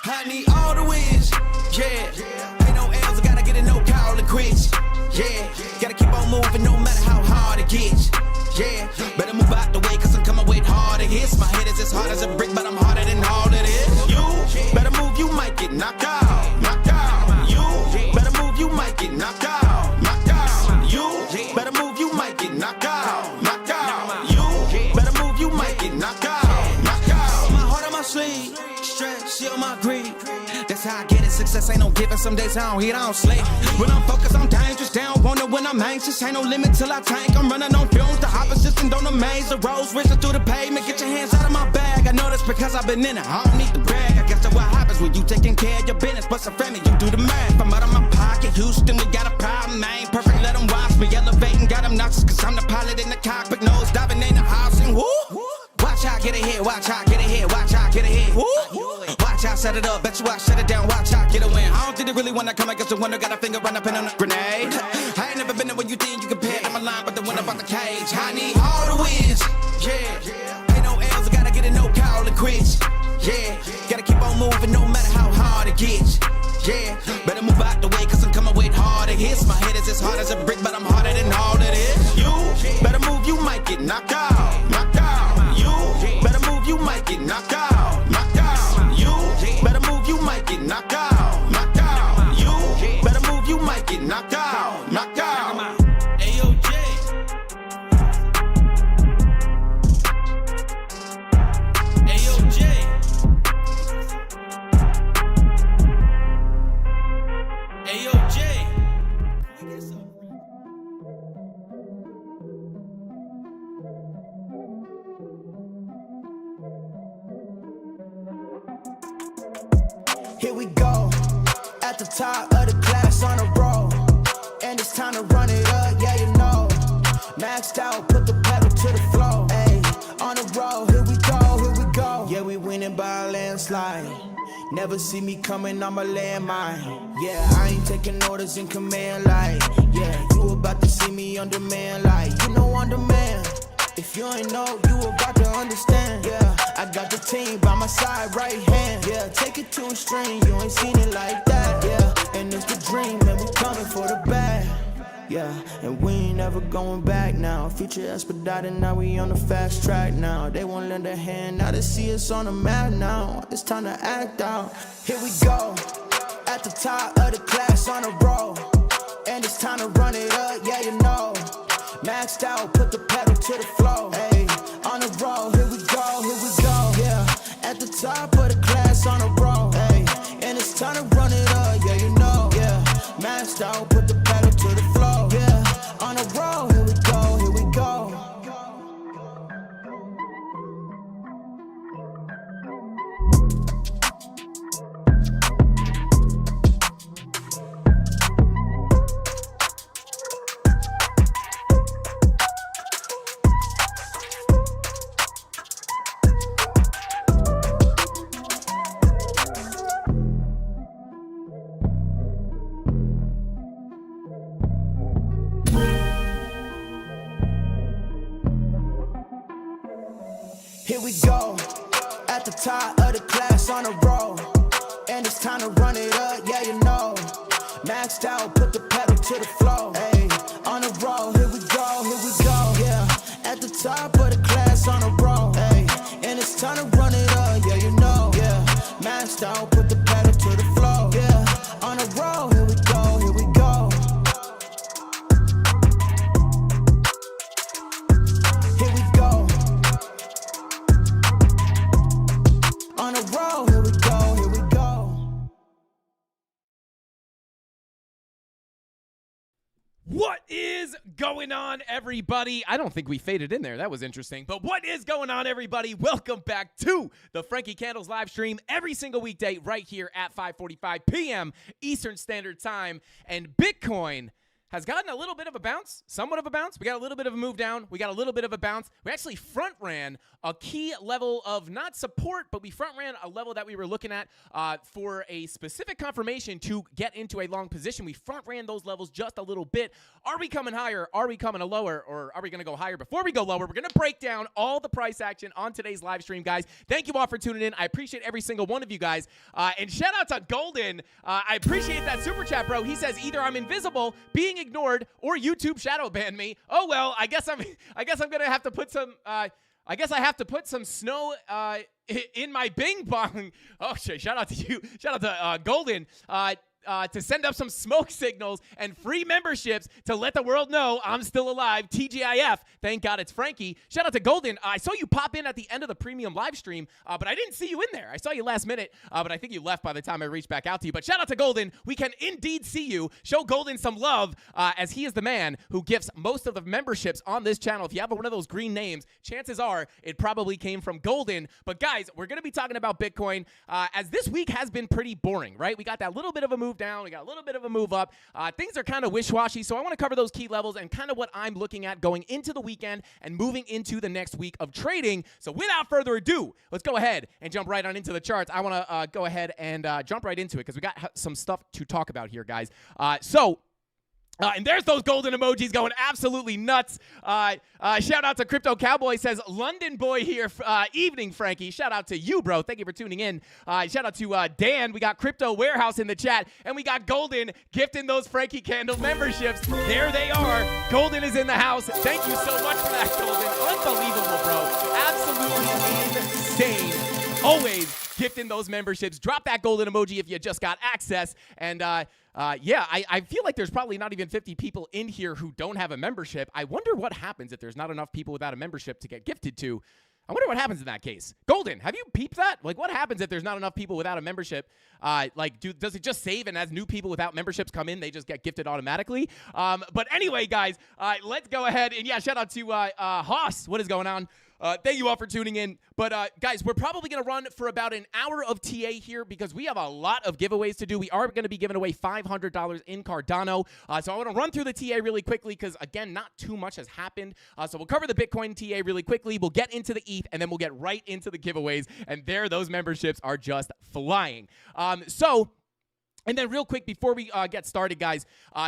I need all the wins, yeah. Ain't no L's, I gotta get it, no call to quits, yeah. Gotta keep on moving no matter how hard it gets, yeah. Better move out the way, cause I'm coming with harder hits. My head is as hard as a brick, but I'm harder than all it is. You better move, you might get knocked out, knocked out. You better move, you might get knocked out, knocked out. You better move, you might get knocked out, knocked out. You better move, you might get knocked out, knocked out. My heart on my sleeve. Shield my greed. That's how I get it. Success ain't no giving. Some days I don't eat, I don't sleep. When I'm focused, I'm dangerous. They don't want it when I'm anxious. Ain't no limit till I tank. I'm running on fumes. The opposition don't amaze. The roads racing through the pavement. Get your hands out of my bag. I know that's because I've been in it. I don't need to brag. I guess that's what happens when you taking care of your business. But some family, you do the math. I'm out of my pocket. Houston, we got a problem. I ain't perfect. Let them watch me elevating. Got them noxious. Cause I'm the pilot in the cockpit. Nose diving in the house. And woo. Watch out, get ahead. Watch out, get ahead. Watch out, get ahead. Woo. Watch out, set it up, bet you I shut it down, watch out, get a win. I don't think they really wanna come against the winner, got a finger run up in a grenade. I ain't never been there when you think you compare, I'm a line, but the one up on the cage. I need all the wins, yeah. Ain't no L's, I gotta get it, no call to quits, yeah. Gotta keep on moving no matter how hard it gets, yeah. Better move out the way, cause I'm coming with harder hits. My head is as hard as a brick, but I'm harder than all it is. You better move, you might get knocked out, knocked out. You better move, you might get knocked out, knocked out. Better move, you might get knocked out, knocked out. You better move, you might get knocked out, knocked out. AOJ. AOJ. AOJ. Here we go, at the top of the class on a roll, and it's time to run it up, yeah you know. Maxed out, put the pedal to the floor, ayy, on the road, here we go. Yeah, we winning by a landslide. Never see me coming, I'm a landmine. Yeah, I ain't taking orders in command like, yeah, you about to see me on demand like, you know on demand. If you ain't know, you about to understand. Yeah, I got the team by my side, right hand. Yeah, take it to a string, you ain't seen it like that. Yeah, and it's the dream, and we coming for the bag. Yeah, and we ain't never going back now. Future expedited, now we on the fast track now. They won't lend a hand, now they see us on the map now. It's time to act out. Here we go, at the top of the class on a roll, and it's time to run it up, yeah you know. Maxed out, put the pedal to the floor, ayy, on the road, here we go, yeah, at the top of the class on a roll, ayy, and it's time to run it up, yeah, you know, yeah, maxed out, put the pedal to the floor, yeah, on the road, here we go, here we go. Here we go, at the top of the class on a roll, and it's time to run it up, yeah you know. Maxed out, put the pedal to the floor, ayy, on the road, here we go, yeah. At the top of the class on a roll, ayy, and it's time to run it up, yeah you know, yeah. Maxed out, put the pedal to the floor, yeah. On the road, here we go, here we go. Here we go. On the road, here we go, here we go. What is going on, everybody? I don't think we faded in there. That was interesting. But what is going on, everybody? Welcome back to the Frankie Candles live stream every single weekday right here at 5:45 p.m. Eastern Standard Time. And Bitcoin has gotten a little bit of a bounce, somewhat of a bounce. We got a little bit of a move down. We got a little bit of a bounce. We actually front ran a key level of not support, but we front ran a level that we were looking at for a specific confirmation to get into a long position. We front ran those levels just a little bit. Are we coming higher? Are we coming lower? Or are we going to go higher? Before we go lower, we're going to break down all the price action on today's live stream, guys. Thank you all for tuning in. I appreciate every single one of you guys. And shout out to Golden. I appreciate that super chat, bro. He says either I'm invisible, being ignored, or YouTube shadow ban me. Oh well, I guess I'm gonna have to put some. I guess I have to put some snow in my Bing Bong. Oh shit! Shout out to you. Shout out to Golden. To send up some smoke signals and free memberships to let the world know I'm still alive. TGIF. Thank God it's Frankie. Shout out to Golden. I saw you pop in at the end of the premium live stream, but I didn't see you in there. I saw you last minute, but I think you left by the time I reached back out to you. But shout out to Golden. We can indeed see you. Show Golden some love, as he is the man who gifts most of the memberships on this channel. If you have one of those green names, chances are it probably came from Golden. But guys, we're going to be talking about Bitcoin, as this week has been pretty boring, right? We got that little bit of a move down. We got a little bit of a move up. Things are kind of wish-washy, so I want to cover those key levels and kind of what I'm looking at going into the weekend and moving into the next week of trading. So without further ado, let's go ahead and jump right on into the charts. I want to go ahead and jump right into it because we got some stuff to talk about here, guys. And there's those golden emojis going absolutely nuts. Shout out to Crypto Cowboy, says, London boy here. Evening, Frankie. Shout out to you, bro. Thank you for tuning in. Shout out to Dan. We got Crypto Warehouse in the chat. And we got Golden gifting those Frankie Candle memberships. There they are. Golden is in the house. Thank you so much for that, Golden. Unbelievable, bro. Absolutely insane. Always gifting those memberships. Drop that golden emoji if you just got access. And yeah, I feel like there's probably not even 50 people in here who don't have a membership. I wonder what happens if there's not enough people without a membership to get gifted to. I wonder what happens in that case. Golden, have you peeped that? Like, what happens if there's not enough people without a membership? Does it just save, and as new people without memberships come in, they just get gifted automatically? But anyway, guys, let's go ahead. And yeah, shout out to Haas. What is going on? Thank you all for tuning in. But guys, we're probably going to run for about an hour of TA here because we have a lot of giveaways to do. We are going to be giving away $500 in Cardano. So I want to run through the TA really quickly because, again, not too much has happened. So we'll cover the Bitcoin TA really quickly. We'll get into the ETH, and then we'll get right into the giveaways. And there, those memberships are just flying. And then real quick before we get started, guys,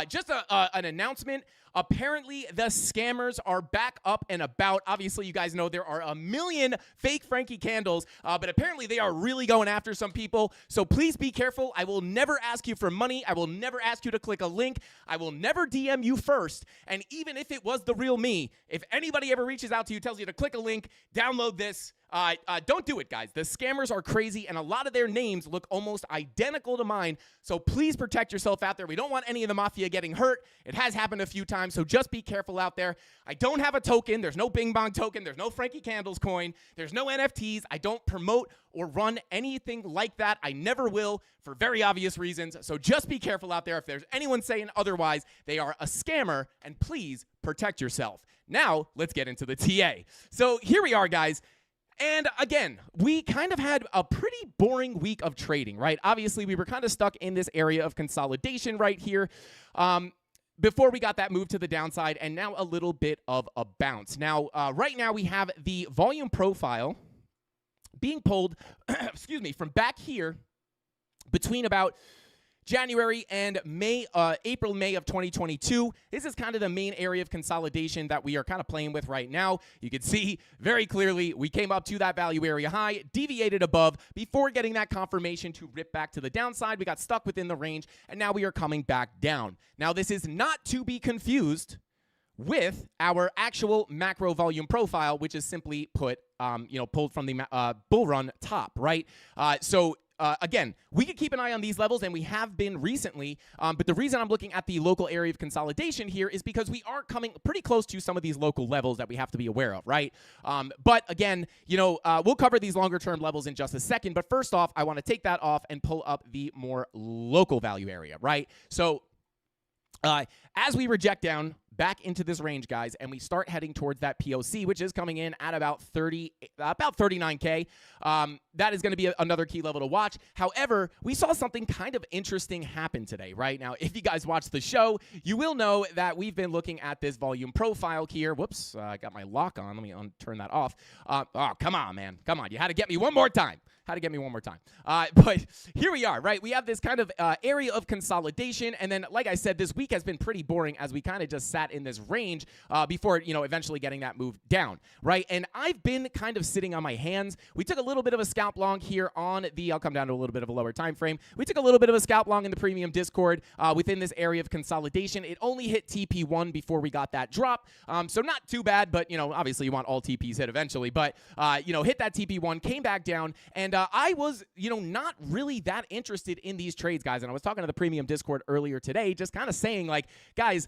just an announcement. Apparently, the scammers are back up and about. Obviously, you guys know there are a million fake Frankie candles, but apparently they are really going after some people. So please be careful. I will never ask you for money. I will never ask you to click a link. I will never DM you first. And even if it was the real me, if anybody ever reaches out to you, tells you to click a link, download this, don't do it, guys. The scammers are crazy, and a lot of their names look almost identical to mine. So please protect yourself out there. We don't want any of the mafia getting hurt. It has happened a few times, so just be careful out there. I don't have a token. There's no Bing Bong token. There's no Frankie Candles coin. There's no NFTs. I don't promote or run anything like that. I never will for very obvious reasons. So just be careful out there. If there's anyone saying otherwise, they are a scammer, and please protect yourself. Now, let's get into the TA. So here we are, guys. And again, we kind of had a pretty boring week of trading, right? Obviously, we were kind of stuck in this area of consolidation right here before we got that move to the downside, and now a little bit of a bounce. Now, right now, we have the volume profile being pulled, excuse me, from back here between about January and April, May of 2022. This is kind of the main area of consolidation that we are kind of playing with right now. You can see very clearly we came up to that value area high, deviated above before getting that confirmation to rip back to the downside. We got stuck within the range, and now we are coming back down. Now, this is not to be confused with our actual macro volume profile, which is simply put, pulled from the bull run top, right? Again, we could keep an eye on these levels, and we have been recently, but the reason I'm looking at the local area of consolidation here is because we are coming pretty close to some of these local levels that we have to be aware of, right? But again, we'll cover these longer-term levels in just a second, but first off, I want to take that off and pull up the more local value area, right? So as we reject down back into this range, guys, and we start heading towards that POC, which is coming in at about 39K, that is going to be another key level to watch. However, we saw something kind of interesting happen today, right? Now, if you guys watch the show, you will know that we've been looking at this volume profile here. Whoops, I got my lock on. Let me turn that off. Oh, come on, man. Come on. You had to get me one more time. But here we are, right? We have this kind of area of consolidation, and then, like I said, this week has been pretty boring as we kind of just sat in this range before, eventually getting that move down, right? And I've been kind of sitting on my hands. We took a little bit of a scalp long here on the, I'll come down to a little bit of a lower time frame. We took a little bit of a scalp long in the premium Discord within this area of consolidation. It only hit TP1 before we got that drop, so not too bad, but, obviously you want all TPs hit eventually, but, hit that TP1, came back down, and I was, not really that interested in these trades, guys. And I was talking to the premium Discord earlier today, just kind of saying, like, guys,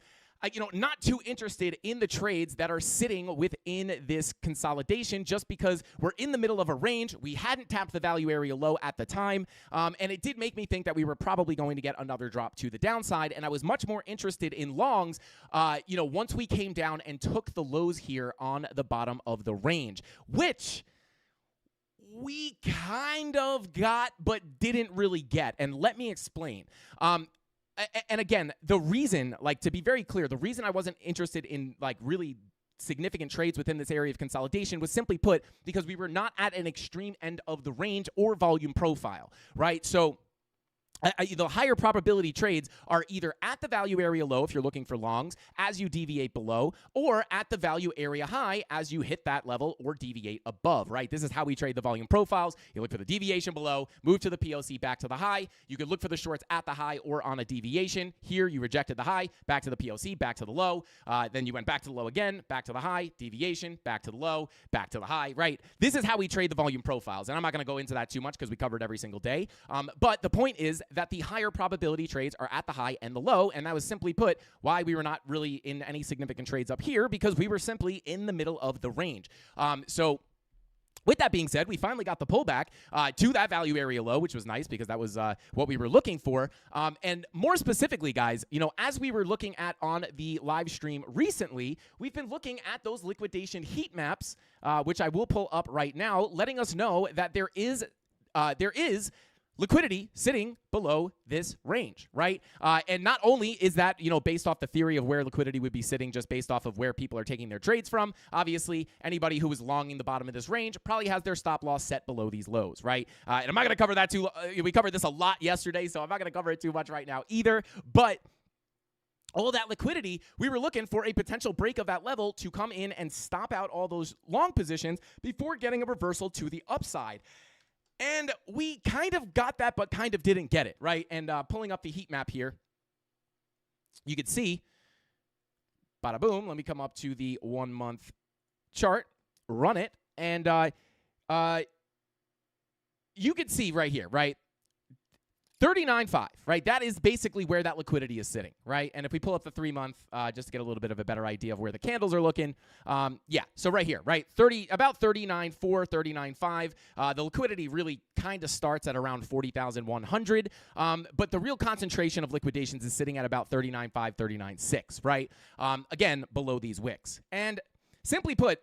not too interested in the trades that are sitting within this consolidation just because we're in the middle of a range. We hadn't tapped the value area low at the time, and it did make me think that we were probably going to get another drop to the downside, and I was much more interested in longs, once we came down and took the lows here on the bottom of the range, which we kind of got but didn't really get, and let me explain. And again, the reason, to be very clear, the reason I wasn't interested in, really significant trades within this area of consolidation was simply put because we were not at an extreme end of the range or volume profile, right? So the higher probability trades are either at the value area low if you're looking for longs as you deviate below, or at the value area high as you hit that level or deviate above, right? This is how we trade the volume profiles. You look for the deviation below, move to the POC, back to the high. You could look for the shorts at the high or on a deviation. Here you rejected the high, back to the POC, back to the low. Then you went back to the low again, back to the high, deviation, back to the low, back to the high, right? This is how we trade the volume profiles. And I'm not going to go into that too much because we covered every single day. But the point is that the higher probability trades are at the high and the low, and that was simply put why we were not really in any significant trades up here, because we were simply in the middle of the range. So with that being said, we finally got the pullback to that value area low, which was nice because that was what we were looking for. And more specifically, guys, as we were looking at on the live stream recently, we've been looking at those liquidation heat maps, which I will pull up right now, letting us know that there is liquidity sitting below this range, right? And not only is that, based off the theory of where liquidity would be sitting, just based off of where people are taking their trades from, obviously, anybody who is longing the bottom of this range probably has their stop loss set below these lows, right? And I'm not going to cover that too, we covered this a lot yesterday, so I'm not going to cover it too much right now either, but all that liquidity, we were looking for a potential break of that level to come in and stop out all those long positions before getting a reversal to the upside. And we kind of got that, but kind of didn't get it, right? And pulling up the heat map here, you could see, bada boom, let me come up to the 1 month chart, run it, and you could see right here, right? 39.5, right? That is basically where that liquidity is sitting, right? And if we pull up the 3 month, just to get a little bit of a better idea of where the candles are looking, yeah, so right here, right? About 39.4, 39.5. The liquidity really kind of starts at around 40,100, but the real concentration of liquidations is sitting at about 39.5, 39.6, right? Again, below these wicks. And simply put,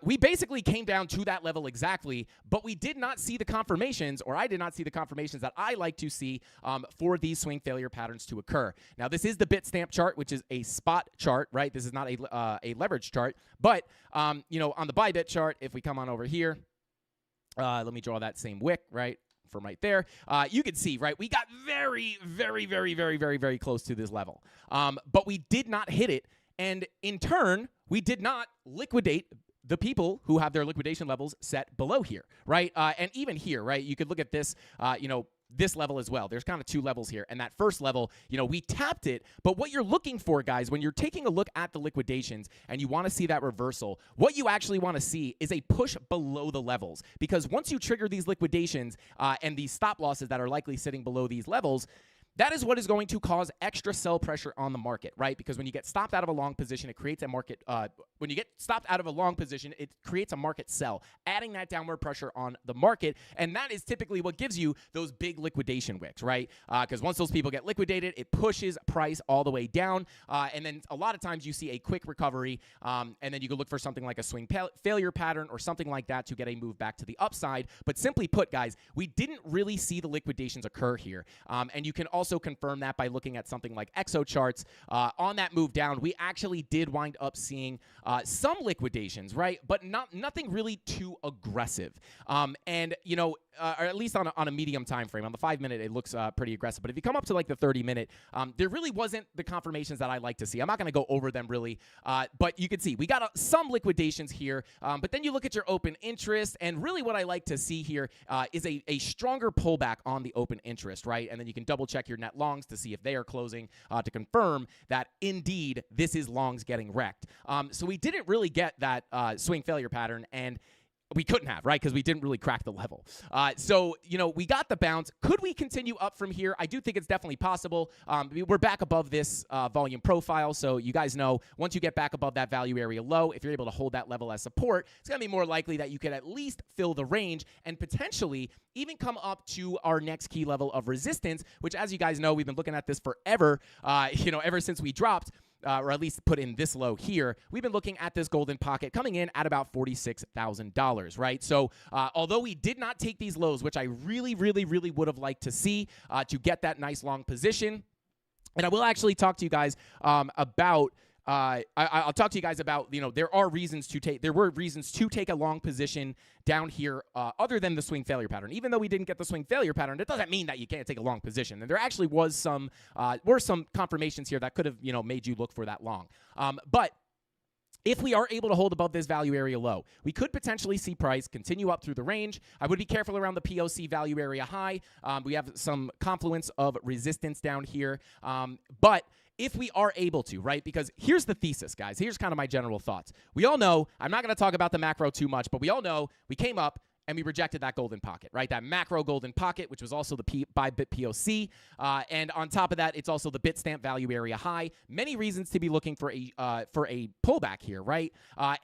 we basically came down to that level exactly, but we did not see the confirmations, or I did not see the confirmations that I like to see for these swing failure patterns to occur. Now, this is the Bitstamp chart, which is a spot chart, right? This is not a leverage chart, but, on the Bybit chart, if we come on over here, let me draw that same wick, right? From right there, you can see, right, we got very, very, very, very, very, very close to this level, but we did not hit it, and in turn, we did not liquidate the people who have their liquidation levels set below here, right? And even here, right, you could look at this, this level as well. There's kind of two levels here. And that first level, we tapped it. But what you're looking for, guys, when you're taking a look at the liquidations and you want to see that reversal, what you actually want to see is a push below the levels. Because once you trigger these liquidations and these stop losses that are likely sitting below these levels, that is what is going to cause extra sell pressure on the market, right? Because when you get stopped out of a long position, it creates a market. When you get stopped out of a long position, it creates a market sell, adding that downward pressure on the market, and that is typically what gives you those big liquidation wicks, right? Because once those people get liquidated, it pushes price all the way down, and then a lot of times you see a quick recovery, and then you can look for something like a swing failure pattern or something like that to get a move back to the upside. But simply put, guys, we didn't really see the liquidations occur here, and you can also confirm that by looking at something like exo charts. On that move down, we actually did wind up seeing some liquidations, right? But nothing really too aggressive. And, you know, or at least on a medium time frame. On the 5 minute, it looks pretty aggressive. But if you come up to like the 30 minute, there really wasn't the confirmations that I like to see. I'm not going to go over them really, but you can see we got some liquidations here. But then you look at your open interest, and really what I like to see here is a stronger pullback on the open interest, right? And then you can double check your net longs to see if they are closing to confirm that indeed this is longs getting wrecked. So we didn't really get that swing failure pattern, and we couldn't have, right? Because we didn't really crack the level. So, you know, we got the bounce. Could we continue up from here? I do think it's definitely possible. We're back above this volume profile. So you guys know once you get back above that value area low, if you're able to hold that level as support, it's going to be more likely that you could at least fill the range and potentially even come up to our next key level of resistance, which, as you guys know, we've been looking at this forever, you know, ever since we dropped. Or at least put in this low here, we've been looking at this golden pocket coming in at about $46,000, right? So although we did not take these lows, which I really, really, really would have liked to see to get that nice long position, and I will actually talk to you guys about I'll talk to you guys about, you know, there were reasons to take a long position down here other than the swing failure pattern. Even though we didn't get the swing failure pattern, it doesn't mean that you can't take a long position. And there actually was some confirmations here that could have, you know, made you look for that long. But if we are able to hold above this value area low, we could potentially see price continue up through the range. I would be careful around the POC value area high. We have some confluence of resistance down here. But if we are able to, right? Because here's the thesis, guys. Here's kind of my general thoughts. We all know, I'm not going to talk about the macro too much, but we all know we came up and we rejected that golden pocket, right? That macro golden pocket, which was also the buy bit POC. And on top of that, it's also the Bitstamp value area high. Many reasons to be looking for a pullback here, right?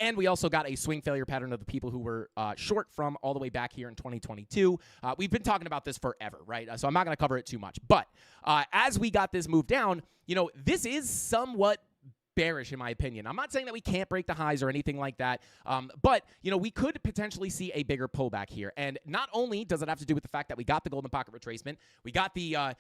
And we also got a swing failure pattern of the people who were short from all the way back here in 2022. We've been talking about this forever, right? So I'm not going to cover it too much. But as we got this move down, you know, this is somewhat bearish in my opinion. I'm not saying that we can't break the highs or anything like that, but you know, we could potentially see a bigger pullback here. And not only does it have to do with the fact that we got the golden pocket retracement, we got the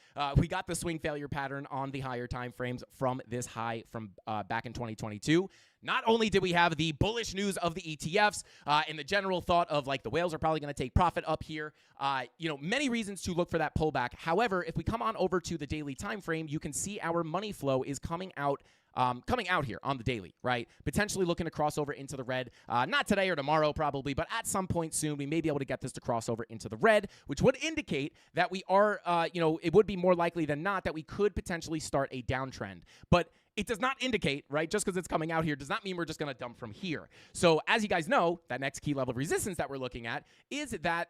swing failure pattern on the higher time frames from this high from back in 2022. Not only did we have the bullish news of the ETFs and the general thought of like the whales are probably going to take profit up here, you know, many reasons to look for that pullback. However, if we come on over to the daily time frame, you can see our money flow is coming out here on the daily, right? Potentially looking to cross over into the red. Not today or tomorrow probably, but at some point soon, we may be able to get this to cross over into the red, which would indicate that we are, you know, it would be more likely than not that we could potentially start a downtrend. But it does not indicate, right, just because it's coming out here does not mean we're just going to dump from here. So as you guys know, that next key level of resistance that we're looking at is that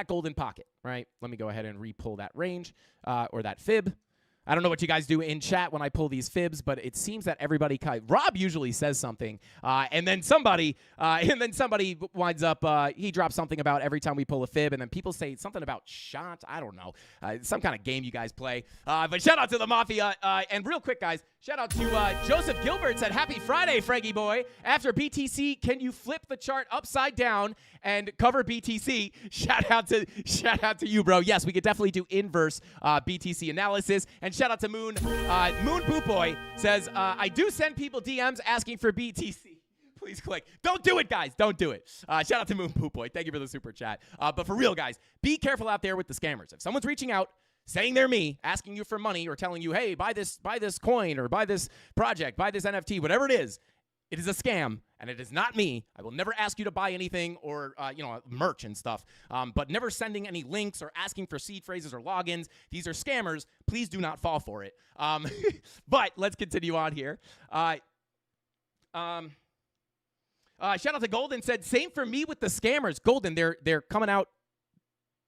golden pocket, right? Let me go ahead and re-pull that range or that fib. I don't know what you guys do in chat when I pull these fibs, but it seems that everybody Rob usually says something, and then somebody winds up, he drops something about every time we pull a fib, and then people say something about shots. I don't know. Some kind of game you guys play. But shout out to the Mafia. And real quick, guys, shout out to Joseph Gilbert said, "Happy Friday, Frankie boy. After BTC, can you flip the chart upside down and cover BTC?" Shout out to you, bro. Yes, we could definitely do inverse BTC analysis. And shout out to Moon Poop Boy says, "I do send people DMs asking for BTC. Please click." Don't do it, guys. Don't do it. Shout out to Moon Poop Boy. Thank you for the super chat. But for real, guys, be careful out there with the scammers. If someone's reaching out, saying they're me, asking you for money, or telling you, hey, buy this coin, or buy this project, buy this NFT, whatever it is a scam, and it is not me. I will never ask you to buy anything or, you know, merch and stuff, but never sending any links or asking for seed phrases or logins. These are scammers. Please do not fall for it. But let's continue on here. Shout out to Golden, said, same for me with the scammers. Golden, they're coming out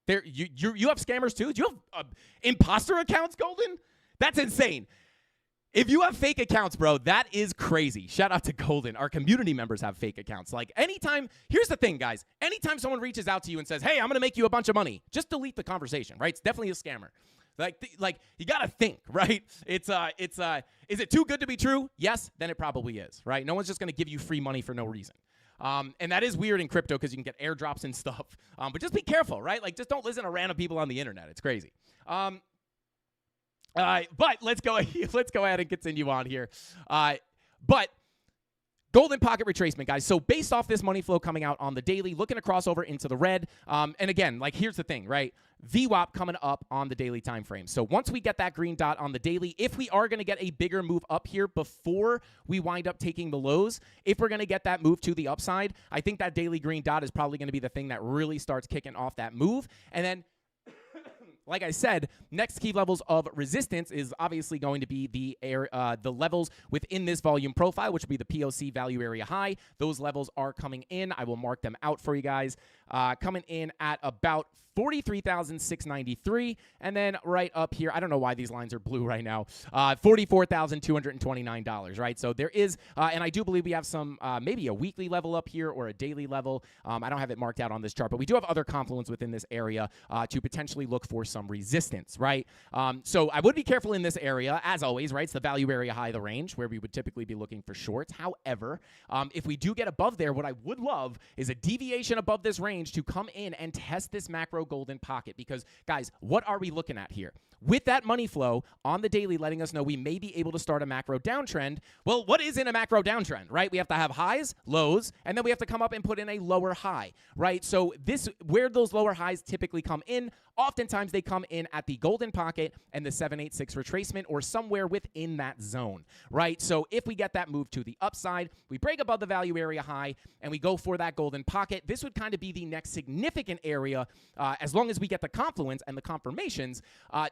You have scammers too? Do you have imposter accounts, Golden? That's insane. If you have fake accounts, bro, that is crazy. Shout out to Golden. Our community members have fake accounts. Like anytime, here's the thing, guys. Anytime someone reaches out to you and says, hey, I'm going to make you a bunch of money, just delete the conversation, right? It's definitely a scammer. Like you got to think, right? Is it too good to be true? Yes, then it probably is, right? No one's just going to give you free money for no reason. And that is weird in crypto because you can get airdrops and stuff. But just be careful, right? Like just don't listen to random people on the internet. It's crazy. But let's go ahead and continue on here. But golden pocket retracement, guys. So based off this money flow coming out on the daily, looking to cross over into the red. And again, like here's the thing, right? VWAP coming up on the daily time frame. So once we get that green dot on the daily, if we are going to get a bigger move up here before we wind up taking the lows, if we're going to get that move to the upside, I think that daily green dot is probably going to be the thing that really starts kicking off that move. And then like I said, next key levels of resistance is obviously going to be the levels within this volume profile, which would be the POC value area high. Those levels are coming in. I will mark them out for you guys. Coming in at about 43,693, and then right up here, I don't know why these lines are blue right now, $44,229, right? So there is, and I do believe we have some, maybe a weekly level up here or a daily level. I don't have it marked out on this chart, but we do have other confluence within this area to potentially look for some resistance, right? So I would be careful in this area, as always, right? It's the value area high, the range, where we would typically be looking for shorts. However, if we do get above there, what I would love is a deviation above this range to come in and test this macro golden pocket, because guys, what are we looking at here? With that money flow on the daily letting us know we may be able to start a macro downtrend. Well, what is in a macro downtrend, right? We have to have highs, lows, and then we have to come up and put in a lower high, right? So this, where those lower highs typically come in, oftentimes they come in at the golden pocket and the 786 retracement or somewhere within that zone, right? So if we get that move to the upside, we break above the value area high and we go for that golden pocket, this would kind of be the next significant area, as long as we get the confluence and the confirmations,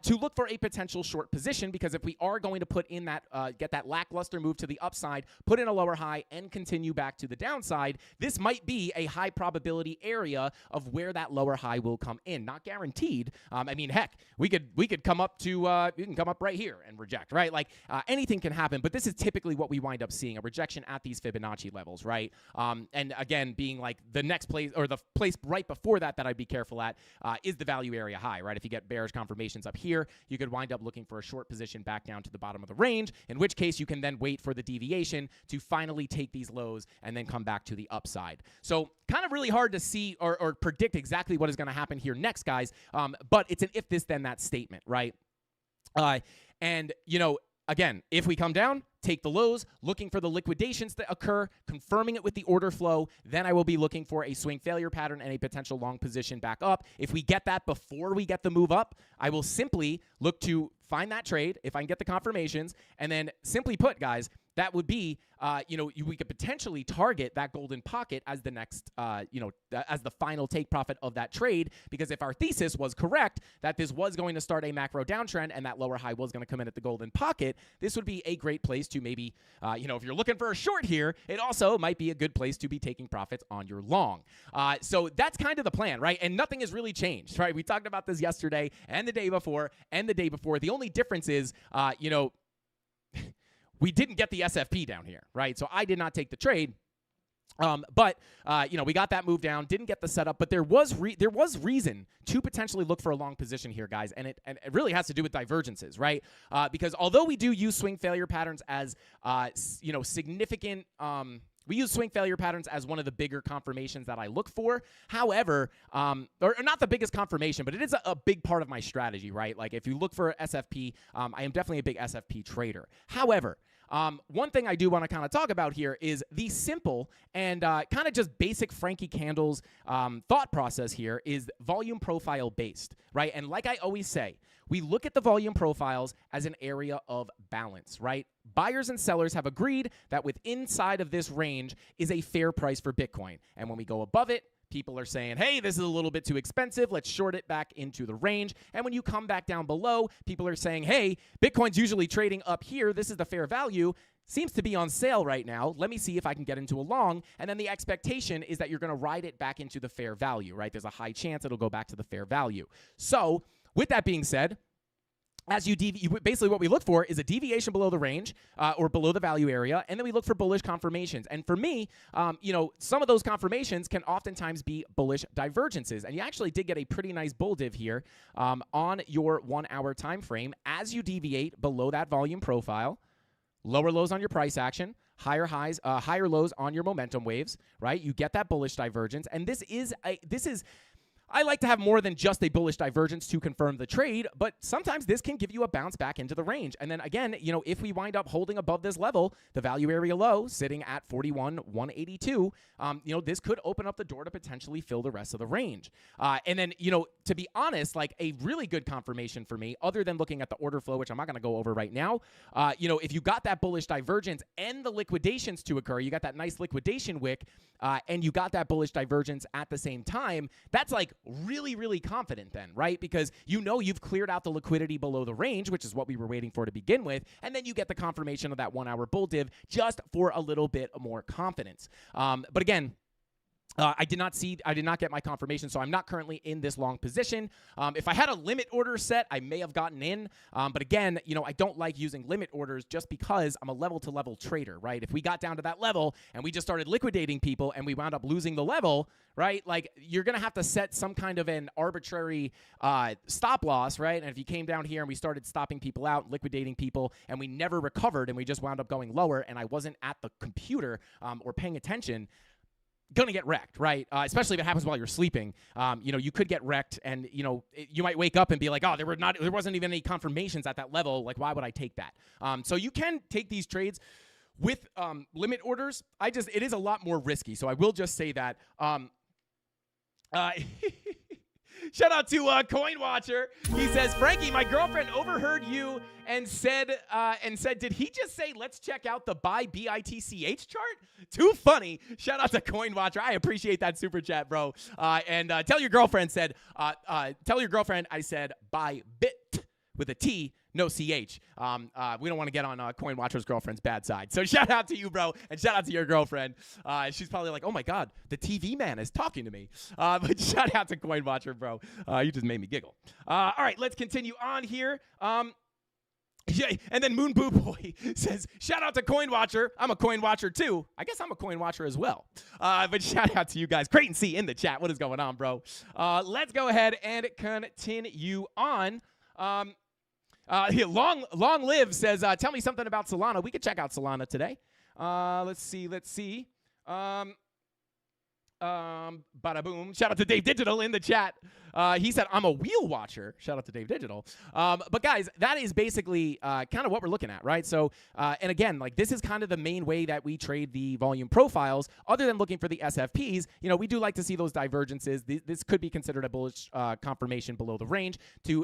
to look for a potential short position, because if we are going to put in that, get that lackluster move to the upside, put in a lower high and continue back to the downside, this might be a high probability area of where that lower high will come in. Not guaranteed. I mean, heck, we could come up to, we can come up right here and reject, right? Like anything can happen, but this is typically what we wind up seeing, a rejection at these Fibonacci levels, right? And again, being like the next place or the place right before that I'd be careful at is the value area high, right? If you get bearish confirmations up here, you could wind up looking for a short position back down to the bottom of the range, in which case you can then wait for the deviation to finally take these lows and then come back to the upside. So kind of really hard to see or predict exactly what is going to happen here next, guys. But it's an if this then that statement, right? And, you know, again, if we come down, take the lows, looking for the liquidations that occur, confirming it with the order flow, then I will be looking for a swing failure pattern and a potential long position back up. If we get that before we get the move up, I will simply look to find that trade if I can get the confirmations, and then simply put, guys, that would be, you know, we could potentially target that golden pocket as the next, you know, as the final take profit of that trade, because if our thesis was correct that this was going to start a macro downtrend and that lower high was going to come in at the golden pocket, this would be a great place to maybe, you know, if you're looking for a short here, it also might be a good place to be taking profits on your long. So that's kind of the plan, right? And nothing has really changed, right? We talked about this yesterday and the day before and the day before. The only difference is, you know, we didn't get the SFP down here, right? So I did not take the trade. But you know, we got that move down, didn't get the setup, but there was reason to potentially look for a long position here, guys, and it really has to do with divergences, right? Because although we do use swing failure patterns as you know, significant. We use swing failure patterns as one of the bigger confirmations that I look for. However, or not the biggest confirmation, but it is a big part of my strategy, right? Like if you look for SFP, I am definitely a big SFP trader. However, one thing I do want to kind of talk about here is the simple and kind of just basic Frankie Candles thought process here is volume profile based, right? And like I always say, we look at the volume profiles as an area of balance, right? Buyers and sellers have agreed that inside of this range is a fair price for Bitcoin. And when we go above it, people are saying, hey, this is a little bit too expensive. Let's short it back into the range. And when you come back down below, people are saying, hey, Bitcoin's usually trading up here. This is the fair value. seems to be on sale right now. Let me see if I can get into a long. And then the expectation is that you're going to ride it back into the fair value, right? There's a high chance it'll go back to the fair value. So with that being said, as basically what we look for is a deviation below the range or below the value area, and then we look for bullish confirmations. And for me, some of those confirmations can oftentimes be bullish divergences. And you actually did get a pretty nice bull div here on your 1 hour time frame as you deviate below that volume profile. Lower lows on your price action, higher highs, higher lows on your momentum waves, right? You get that bullish divergence, and this is I like to have more than just a bullish divergence to confirm the trade, but sometimes this can give you a bounce back into the range. And then again, if we wind up holding above this level, the value area low sitting at 41,182, this could open up the door to potentially fill the rest of the range. And then, to be honest, like a really good confirmation for me, other than looking at the order flow, which I'm not going to go over right now, if you got that bullish divergence and the liquidations to occur, you got that nice liquidation wick, and you got that bullish divergence at the same time, that's like really, really confident then, right? Because you've cleared out the liquidity below the range, which is what we were waiting for to begin with, and then you get the confirmation of that 1 hour bull div just for a little bit more confidence. But again, I did not get my confirmation, so I'm not currently in this long position. If I had a limit order set, I may have gotten in. But again, I don't like using limit orders just because I'm a level-to-level trader, right? If we got down to that level and we just started liquidating people and we wound up losing the level, right? Like, you're going to have to set some kind of an arbitrary stop loss, right? And if you came down here and we started stopping people out, liquidating people, and we never recovered and we just wound up going lower and I wasn't at the computer or paying attention, gonna get wrecked, right? Especially if it happens while you're sleeping. You could get wrecked, and you might wake up and be like, "Oh, there wasn't even any confirmations at that level. Like, why would I take that?" So you can take these trades with limit orders. It is a lot more risky. So I will just say that. Shout out to Coin Watcher. He says, Frankie, my girlfriend overheard you and said, did he just say, let's check out the buy BITCH chart? Too funny. Shout out to Coin Watcher. I appreciate that super chat, bro. And tell your girlfriend I said buy bit with a T, no CH. We don't want to get on Coin Watcher's girlfriend's bad side. So shout out to you, bro, and shout out to your girlfriend. She's probably like, oh my God, the TV man is talking to me. But shout out to Coin Watcher, bro. You just made me giggle. All right, let's continue on here. Yeah, and then Moon Boo Boy says, shout out to Coin Watcher. I'm a Coin Watcher too. I guess I'm a Coin Watcher as well. But shout out to you guys. Creighton C in the chat. What is going on, bro? Let's go ahead and continue on. Long Live says, tell me something about Solana. We could check out Solana today. Let's see. Bada boom. Shout out to Dave Digital in the chat. He said, I'm a wheel watcher. Shout out to Dave Digital. But guys, that is basically kind of what we're looking at, right? So, and again, like this is kind of the main way that we trade the volume profiles. Other than looking for the SFPs, we do like to see those divergences. This could be considered a bullish confirmation below the range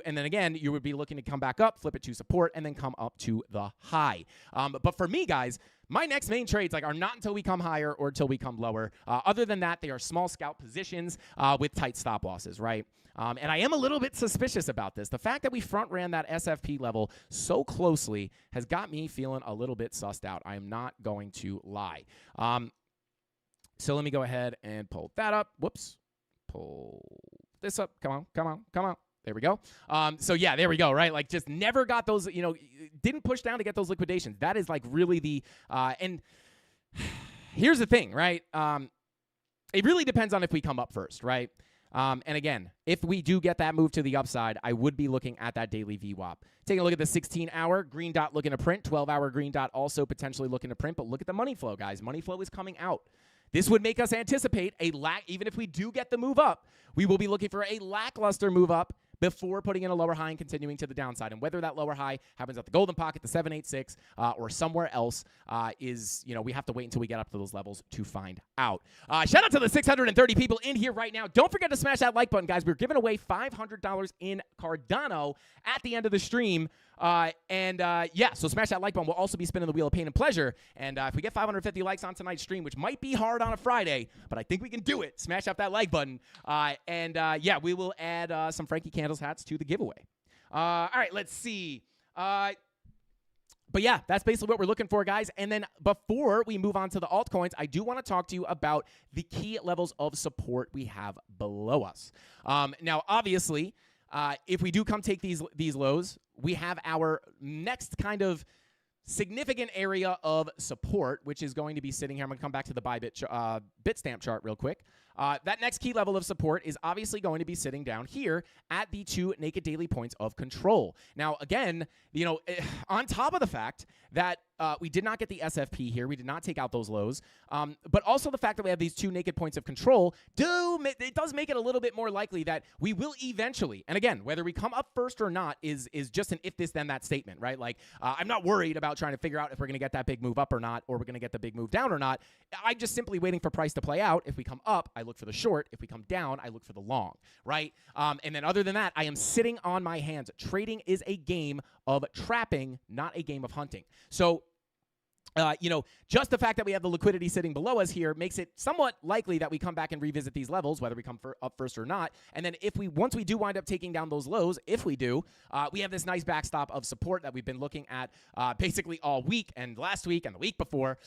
and then again, you would be looking to come back up, flip it to support, and then come up to the high. But for me, guys, my next main trades are not until we come higher or until we come lower. Other than that, they are small scalp positions with tight stop losses, right? And I am a little bit suspicious about this. The fact that we front ran that SFP level so closely has got me feeling a little bit sussed out. I am not going to lie. So let me go ahead and pull that up. Whoops. Pull this up. Come on. There we go. So yeah, there we go, right? Like just never got those, didn't push down to get those liquidations. That is like really the, and here's the thing, right? It really depends on if we come up first, right? And again, if we do get that move to the upside, I would be looking at that daily VWAP. Taking a look at the 16-hour green dot looking to print, 12-hour green dot also potentially looking to print, but look at the money flow, guys. Money flow is coming out. This would make us anticipate even if we do get the move up, we will be looking for a lackluster move up before putting in a lower high and continuing to the downside. And whether that lower high happens at the golden pocket, the 786, or somewhere else is, we have to wait until we get up to those levels to find out. Shout out to the 630 people in here right now. Don't forget to smash that like button, guys. We're giving away $500 in Cardano at the end of the stream. Yeah, so smash that like button. We'll also be spinning the wheel of pain and pleasure. And if we get 550 likes on tonight's stream, which might be hard on a Friday, but I think we can do it. Smash up that like button. Yeah, we will add some Frankie Candles hats to the giveaway. All right, let's see. Bada But yeah, that's basically what we're looking for, guys. And then before we move on to the altcoins, I do want to talk to you about the key levels of support we have below us. Now, obviously, if we do come take these lows, we have our next kind of significant area of support, which is going to be sitting here. I'm going to come back to the Bitstamp chart real quick. That next key level of support is obviously going to be sitting down here at the 2 naked daily points of control. Now, again, on top of the fact that we did not get the SFP here, we did not take out those lows, but also the fact that we have these 2 naked points of control, it does make it a little bit more likely that we will eventually, and again, whether we come up first or not is just an if this then that statement, right? Like, I'm not worried about trying to figure out if we're going to get that big move up or not, or we're going to get the big move down or not. I'm just simply waiting for price to play out. If we come up, I look for the short. If we come down, I look for the long, right? And then other than that, I am sitting on my hands. Trading is a game of trapping, not a game of hunting. So, just the fact that we have the liquidity sitting below us here makes it somewhat likely that we come back and revisit these levels, whether we come up first or not. And then once we do wind up taking down those lows, if we do, we have this nice backstop of support that we've been looking at basically all week and last week and the week before.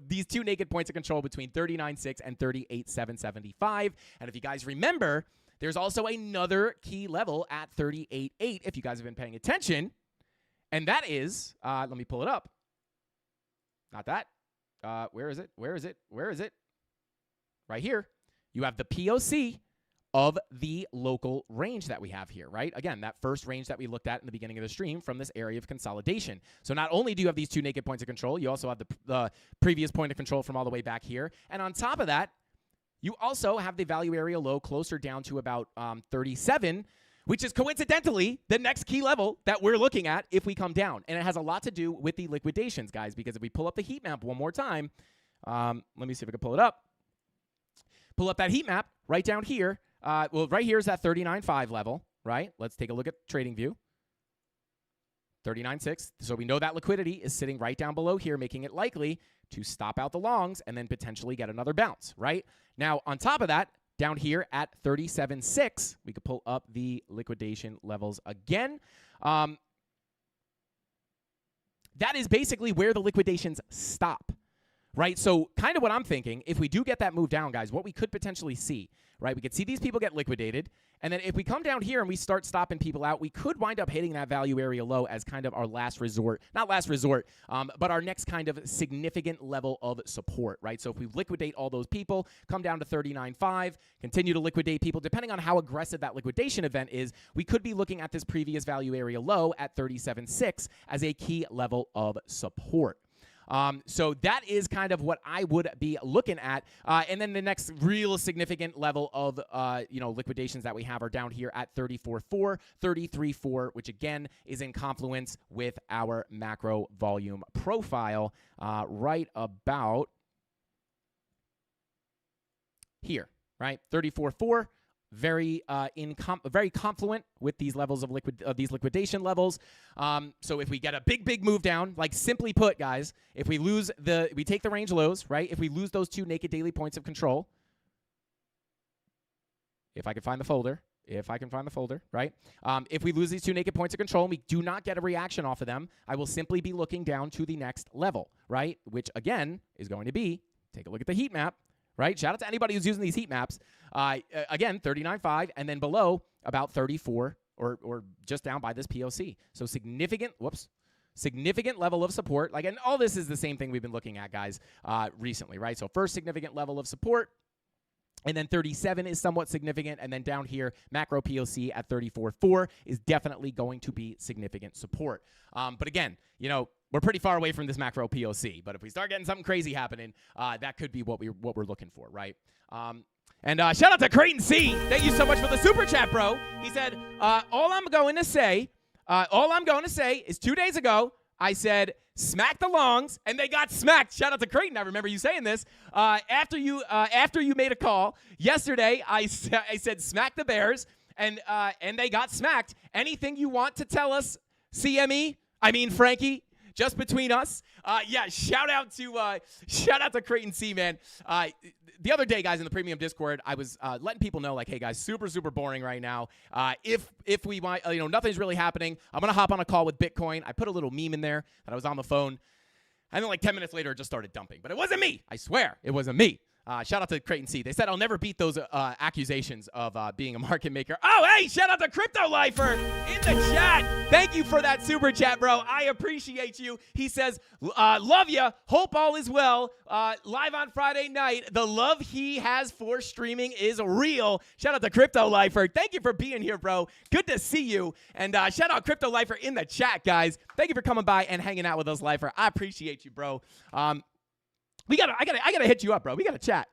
These 2 naked points of control between 39.6 and 38.775. And if you guys remember, there's also another key level at 38.8 if you guys have been paying attention. And that is, let me pull it up. Not that. Where is it? Where is it? Where is it? Right here. You have the POC of the local range that we have here, right? Again, that first range that we looked at in the beginning of the stream from this area of consolidation. So not only do you have these 2 naked points of control, you also have the previous point of control from all the way back here. And on top of that, you also have the value area low closer down to about 37, which is coincidentally the next key level that we're looking at if we come down. And it has a lot to do with the liquidations, guys, because if we pull up the heat map one more time, let me see if I can pull it up. Pull up that heat map right down here. Right here is that 39.5 level, right? Let's take a look at TradingView. 39.6. So we know that liquidity is sitting right down below here, making it likely to stop out the longs and then potentially get another bounce, right? Now, on top of that, down here at 37.6, we could pull up the liquidation levels again. That is basically where the liquidations stop, right? So kind of what I'm thinking, if we do get that move down, guys, what we could potentially see, right? We could see these people get liquidated. And then if we come down here and we start stopping people out, we could wind up hitting that value area low as kind of our last resort, not last resort, but our next kind of significant level of support, right? So if we liquidate all those people, come down to 39.5, continue to liquidate people, depending on how aggressive that liquidation event is, we could be looking at this previous value area low at 37.6 as a key level of support. So that is kind of what I would be looking at. And then the next real significant level of, liquidations that we have are down here at 34.4, 33.4, which again is in confluence with our macro volume profile, right about here, right? 34.4. Very confluent with these levels of these liquidation levels. So if we get a big move down, like simply put, guys, if we we take the range lows, right? If we lose those 2 naked daily points of control, if I can find the folder, right? If we lose these 2 naked points of control and we do not get a reaction off of them, I will simply be looking down to the next level, right? Which again is going to be, take a look at the heat map. Right? Shout out to anybody who's using these heat maps. Again, 39.5, and then below about 34 or just down by this POC. So significant level of support. Like, and all this is the same thing we've been looking at, guys, recently, right? So first significant level of support. And then 37 is somewhat significant. And then down here, macro POC at 34.4 is definitely going to be significant support. But again, we're pretty far away from this macro POC. But if we start getting something crazy happening, that could be what we're looking for, right? And shout out to Creighton C. Thank you so much for the super chat, bro. He said, all I'm going to say is 2 days ago, I said, smack the longs, and they got smacked. Shout out to Creighton. I remember you saying this. After you made a call yesterday, I said, smack the bears, and they got smacked. Anything you want to tell us, CME? I mean, Frankie, just between us. Yeah, shout out to Creighton C, man. The other day, guys, in the premium Discord, I was letting people know, like, hey, guys, super, super boring right now. If we want, nothing's really happening, I'm going to hop on a call with Bitcoin. I put a little meme in there that I was on the phone. And then like 10 minutes later, it just started dumping. But it wasn't me. I swear it wasn't me. Shout out to Creighton C. They said I'll never beat those accusations of being a market maker. Oh, hey, shout out to Crypto Lifer in the chat. Thank you for that super chat, bro. I appreciate you. He says, love ya. Hope all is well. Live on Friday night. The love he has for streaming is real. Shout out to Crypto Lifer. Thank you for being here, bro. Good to see you. And shout out Crypto Lifer in the chat, guys. Thank you for coming by and hanging out with us, Lifer. I appreciate you, bro. I gotta hit you up, bro. We gotta chat.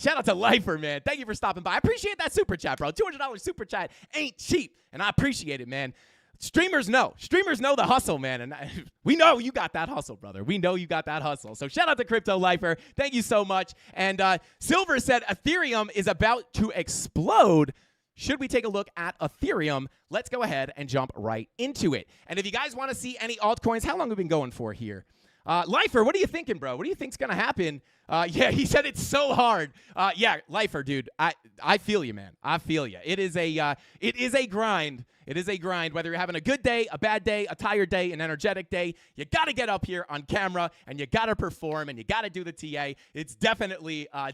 Shout out to Lifer, man. Thank you for stopping by. I appreciate that super chat, bro. $200 super chat ain't cheap, and I appreciate it, man. Streamers know the hustle, man, and we know you got that hustle, brother. We know you got that hustle. So shout out to Crypto Lifer. Thank you so much. And Silver said Ethereum is about to explode. Should we take a look at Ethereum? Let's go ahead and jump right into it. And if you guys want to see any altcoins, how long have we been going for here? Lifer, what are you thinking, bro? What do you think's gonna happen? Yeah, he said it's so hard. Yeah, Lifer, dude, I feel you, man. I feel you. It is a grind. It is a grind. Whether you're having a good day, a bad day, a tired day, an energetic day, you gotta get up here on camera and you gotta perform and you gotta do the TA. It's definitely a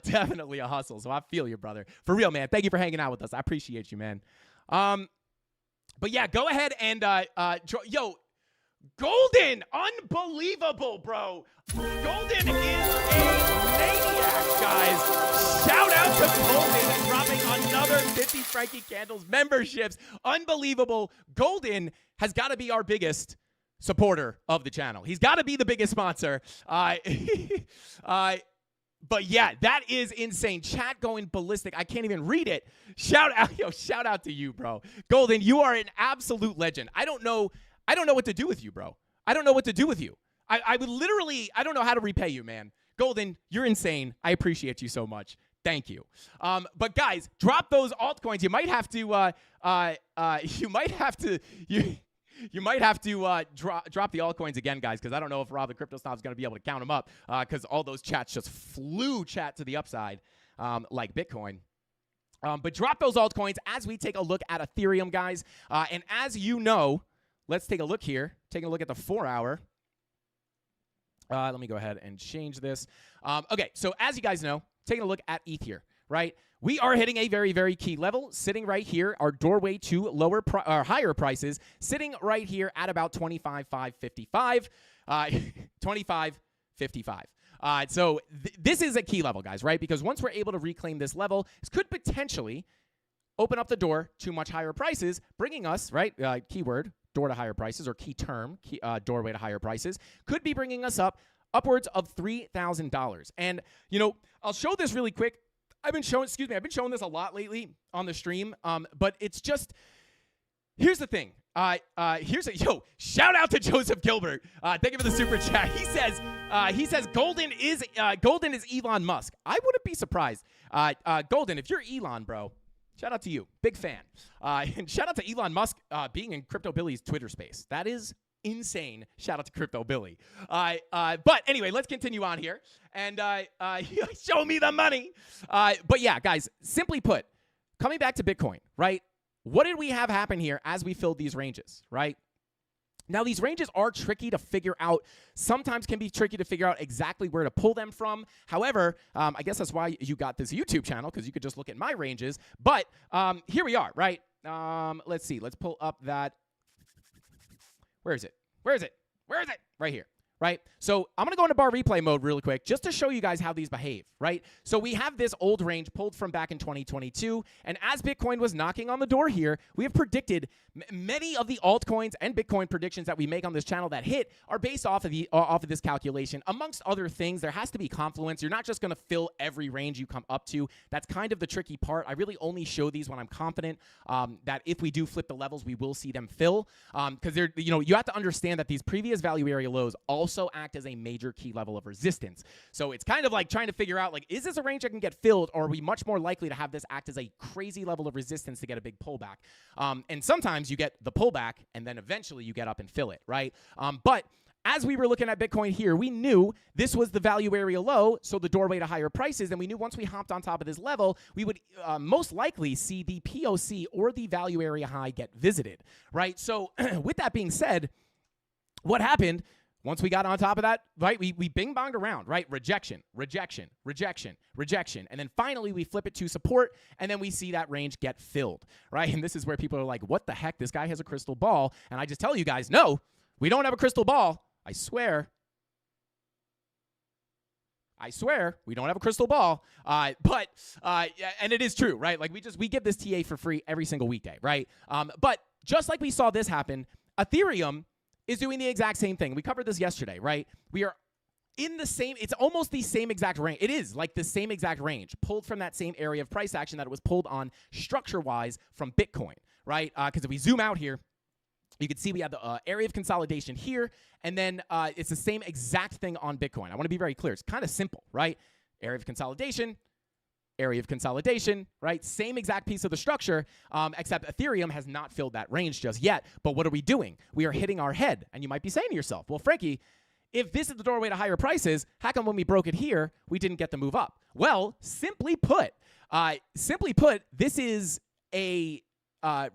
hustle. So I feel you, brother. For real, man. Thank you for hanging out with us. I appreciate you, man. But yeah, go ahead and Golden, unbelievable, bro. Golden is a maniac, guys. Shout out to Golden dropping another 50 Frankie Candles memberships. Unbelievable. Golden has got to be our biggest supporter of the channel. He's got to be the biggest sponsor. But yeah, that is insane. Chat going ballistic. I can't even read it. Shout out to you, bro. Golden, you are an absolute legend. I don't know what to do with you, bro. I don't know what to do with you. I would literally, I don't know how to repay you, man. Golden, you're insane. I appreciate you so much. Thank you. But guys, drop those altcoins. You might have to drop the altcoins again, guys, because I don't know if Rob the Crypto Snob is going to be able to count them up, because all those chats just flew chat to the upside, like Bitcoin. But drop those altcoins as we take a look at Ethereum, guys. And as you know, let's take a look here. Taking a look at the 4-hour. Let me go ahead and change this. Okay, so as you guys know, taking a look at ETH here, right? We are hitting a very, very key level, sitting right here. Our doorway to higher prices, sitting right here at about 25,555. 25,555. So this is a key level, guys, right? Because once we're able to reclaim this level, this could potentially open up the door to much higher prices, bringing us, right, keyword, door to higher prices, or key term, doorway to higher prices, could be bringing us upwards of $3,000. And, I'll show this really quick. I've been showing this a lot lately on the stream, but it's just, here's the thing. Shout out to Joseph Gilbert. Thank you for the super chat. He says Golden is Elon Musk. I wouldn't be surprised. Golden, if you're Elon, bro, shout out to you. Big fan. And shout out to Elon Musk being in Crypto Billy's Twitter space. That is insane. Shout out to Crypto Billy. But anyway, let's continue on here. And show me the money. But yeah, guys, simply put, coming back to Bitcoin, right? What did we have happen here as we filled these ranges, right? Now, these ranges are tricky to figure out. Sometimes can be tricky to figure out exactly where to pull them from. However, I guess that's why you got this YouTube channel, because you could just look at my ranges. But here we are, right? Let's see. Let's pull up that. Where is it? Right here. Right? So I'm going to go into bar replay mode really quick just to show you guys how these behave, right? So we have this old range pulled from back in 2022, and as Bitcoin was knocking on the door here, we have predicted many of the altcoins and Bitcoin predictions that we make on this channel that hit are based off of this calculation. Amongst other things, there has to be confluence. You're not just going to fill every range you come up to. That's kind of the tricky part. I really only show these when I'm confident that if we do flip the levels, we will see them fill. Because you have to understand that these previous value area lows also act as a major key level of resistance. So it's kind of like trying to figure out, like, is this a range that can get filled, or are we much more likely to have this act as a crazy level of resistance to get a big pullback? And sometimes you get the pullback, and then eventually you get up and fill it, right? But as we were looking at Bitcoin here, we knew this was the value area low, so the doorway to higher prices, and we knew once we hopped on top of this level, we would most likely see the POC or the value area high get visited, right? So with that being said, what happened once we got on top of that, right, we bing-bonged around, right? Rejection, rejection, rejection, rejection. And then finally we flip it to support, and then we see that range get filled, right? And this is where people are like, what the heck? This guy has a crystal ball. And I just tell you guys, no, we don't have a crystal ball. I swear, we don't have a crystal ball. But and it is true, right? Like we give this TA for free every single weekday, right? But just like we saw this happen, Ethereum is doing the exact same thing. We covered this yesterday, right? We are in the same, it's almost the same exact range. It is like the same exact range, pulled from that same area of price action that it was pulled on structure-wise from Bitcoin, right? Because if we zoom out here, you can see we have the area of consolidation here, and then it's the same exact thing on Bitcoin. I want to be very clear. It's kind of simple, right? Area of consolidation, right? Same exact piece of the structure, except Ethereum has not filled that range just yet. But what are we doing? We are hitting our head. And you might be saying to yourself, well, Frankie, if this is the doorway to higher prices, how come when we broke it here, we didn't get the move up? Well, simply put, this is a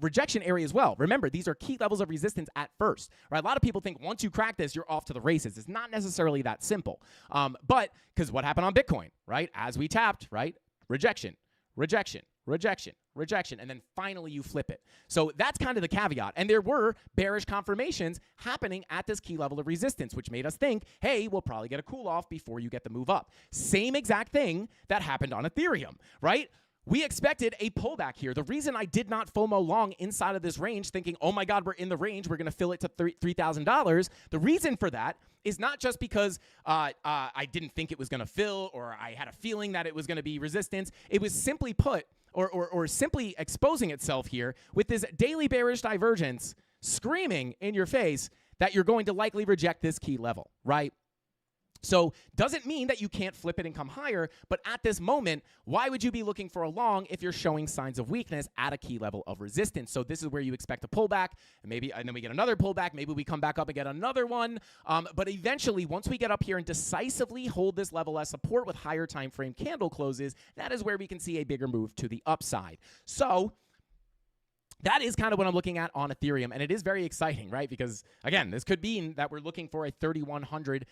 rejection area as well. Remember, these are key levels of resistance at first, right? A lot of people think once you crack this, you're off to the races. It's not necessarily that simple. But because what happened on Bitcoin, right? As we tapped, right? Rejection, rejection, rejection, rejection, and then finally you flip it. So that's kind of the caveat. And there were bearish confirmations happening at this key level of resistance, which made us think, hey, we'll probably get a cool off before you get the move up. Same exact thing that happened on Ethereum, right? We expected a pullback here. The reason I did not FOMO long inside of this range thinking, oh my God, we're in the range, we're going to fill it to $3,000. The reason for that is not just because I didn't think it was going to fill or I had a feeling that it was going to be resistance. It was simply put, or simply exposing itself here with this daily bearish divergence screaming in your face that you're going to likely reject this key level, right? So doesn't mean that you can't flip it and come higher, but at this moment, why would you be looking for a long if you're showing signs of weakness at a key level of resistance? So this is where you expect a pullback, and then we get another pullback. Maybe we come back up and get another one. But eventually, once we get up here and decisively hold this level as support with higher time frame candle closes, that is where we can see a bigger move to the upside. So that is kind of what I'm looking at on Ethereum, and it is very exciting, right? Because, again, this could mean that we're looking for a $3,100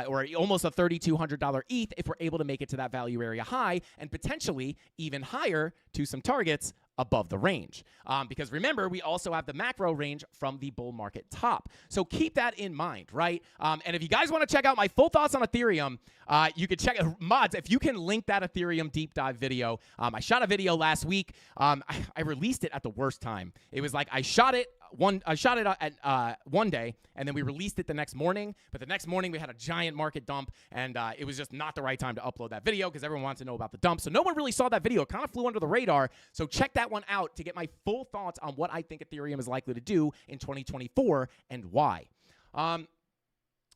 or almost a $3,200 ETH if we're able to make it to that value area high and potentially even higher to some targets above the range. Because remember, we also have the macro range from the bull market top. So keep that in mind, right? And if you guys want to check out my full thoughts on Ethereum, you could check mods. If you can link that Ethereum deep dive video, I shot a video last week. I released it at the worst time. It was like I shot it at one day, and then we released it the next morning. But the next morning we had a giant market dump, and it was just not the right time to upload that video because everyone wants to know about the dump. So no one really saw that video. It kind of flew under the radar. So check that one out to get my full thoughts on what I think Ethereum is likely to do in 2024 and why. But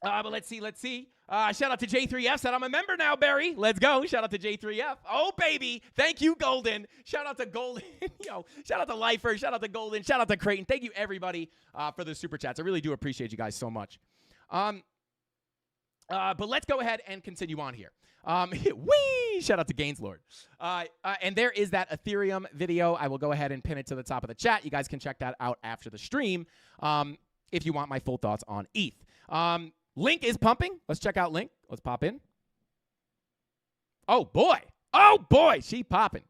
let's see. Shout out to J3F, said I'm a member now, Barry. Let's go. Shout out to J3F. Oh, baby. Thank you, Golden. Shout out to Golden. Shout out to Lifer. Shout out to Golden. Shout out to Creighton. Thank you, everybody, for the super chats. I really do appreciate you guys so much. But let's go ahead and continue on here. Whee! Shout out to Gainslord. And there is that Ethereum video. I will go ahead and pin it to the top of the chat. You guys can check that out after the stream if you want my full thoughts on ETH. Link is pumping. Let's check out Link. Let's pop in. Oh, boy. She's popping.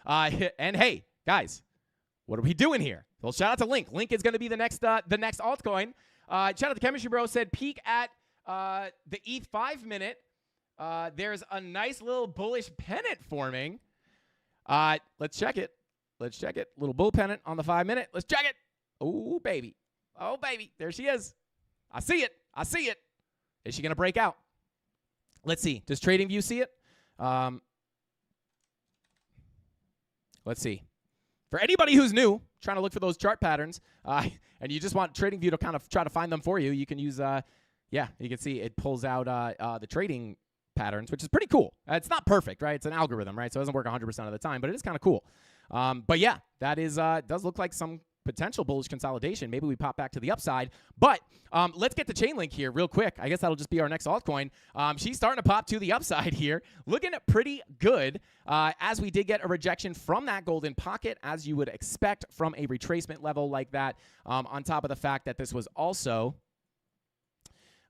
And hey, guys, what are we doing here? Well, shout out to Link. Link is going to be the next altcoin. Shout out to Chemistry Bro, said peak at the ETH 5 minute. There's a nice little bullish pennant forming. Let's check it. Little bull pennant on the 5 minute. Let's check it. Oh, baby. There she is. I see it. Is she going to break out? Let's see. Does TradingView see it? Let's see. For anybody who's new, trying to look for those chart patterns, and you just want TradingView to kind of try to find them for you, you can use, you can see it pulls out the trading patterns, which is pretty cool. It's not perfect, right? It's an algorithm, right? So it doesn't work 100% of the time, but it is kind of cool. But yeah, that is does look like some potential bullish consolidation. Maybe we pop back to the upside. But let's get to Chainlink here real quick. I guess that'll just be our next altcoin. She's starting to pop to the upside here. Looking pretty good as we did get a rejection from that golden pocket, as you would expect from a retracement level like that, on top of the fact that this was also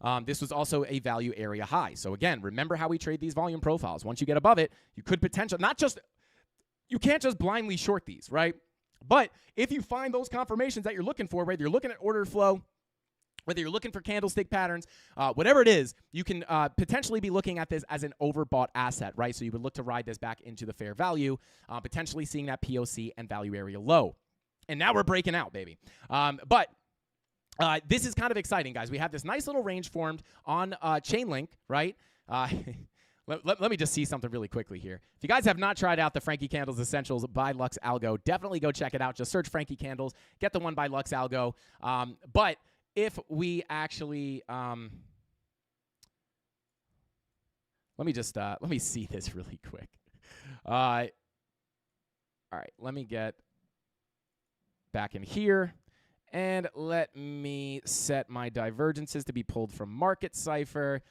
a value area high. So again, remember how we trade these volume profiles. Once you get above it, you could potentially, you can't just blindly short these, right? But if you find those confirmations that you're looking for, whether you're looking at order flow, whether you're looking for candlestick patterns, whatever it is, you can potentially be looking at this as an overbought asset, right? So you would look to ride this back into the fair value, potentially seeing that POC and value area low. And now we're breaking out, baby. But this is kind of exciting, guys. We have this nice little range formed on Chainlink, right? Let me just see something really quickly here. If you guys have not tried out the Frankie Candles Essentials by Lux Algo, definitely go check it out. Just search Frankie Candles, get the one by Lux Algo. But if we actually, let me see this really quick. All right, let me get back in here. And let me set my divergences to be pulled from Market Cipher.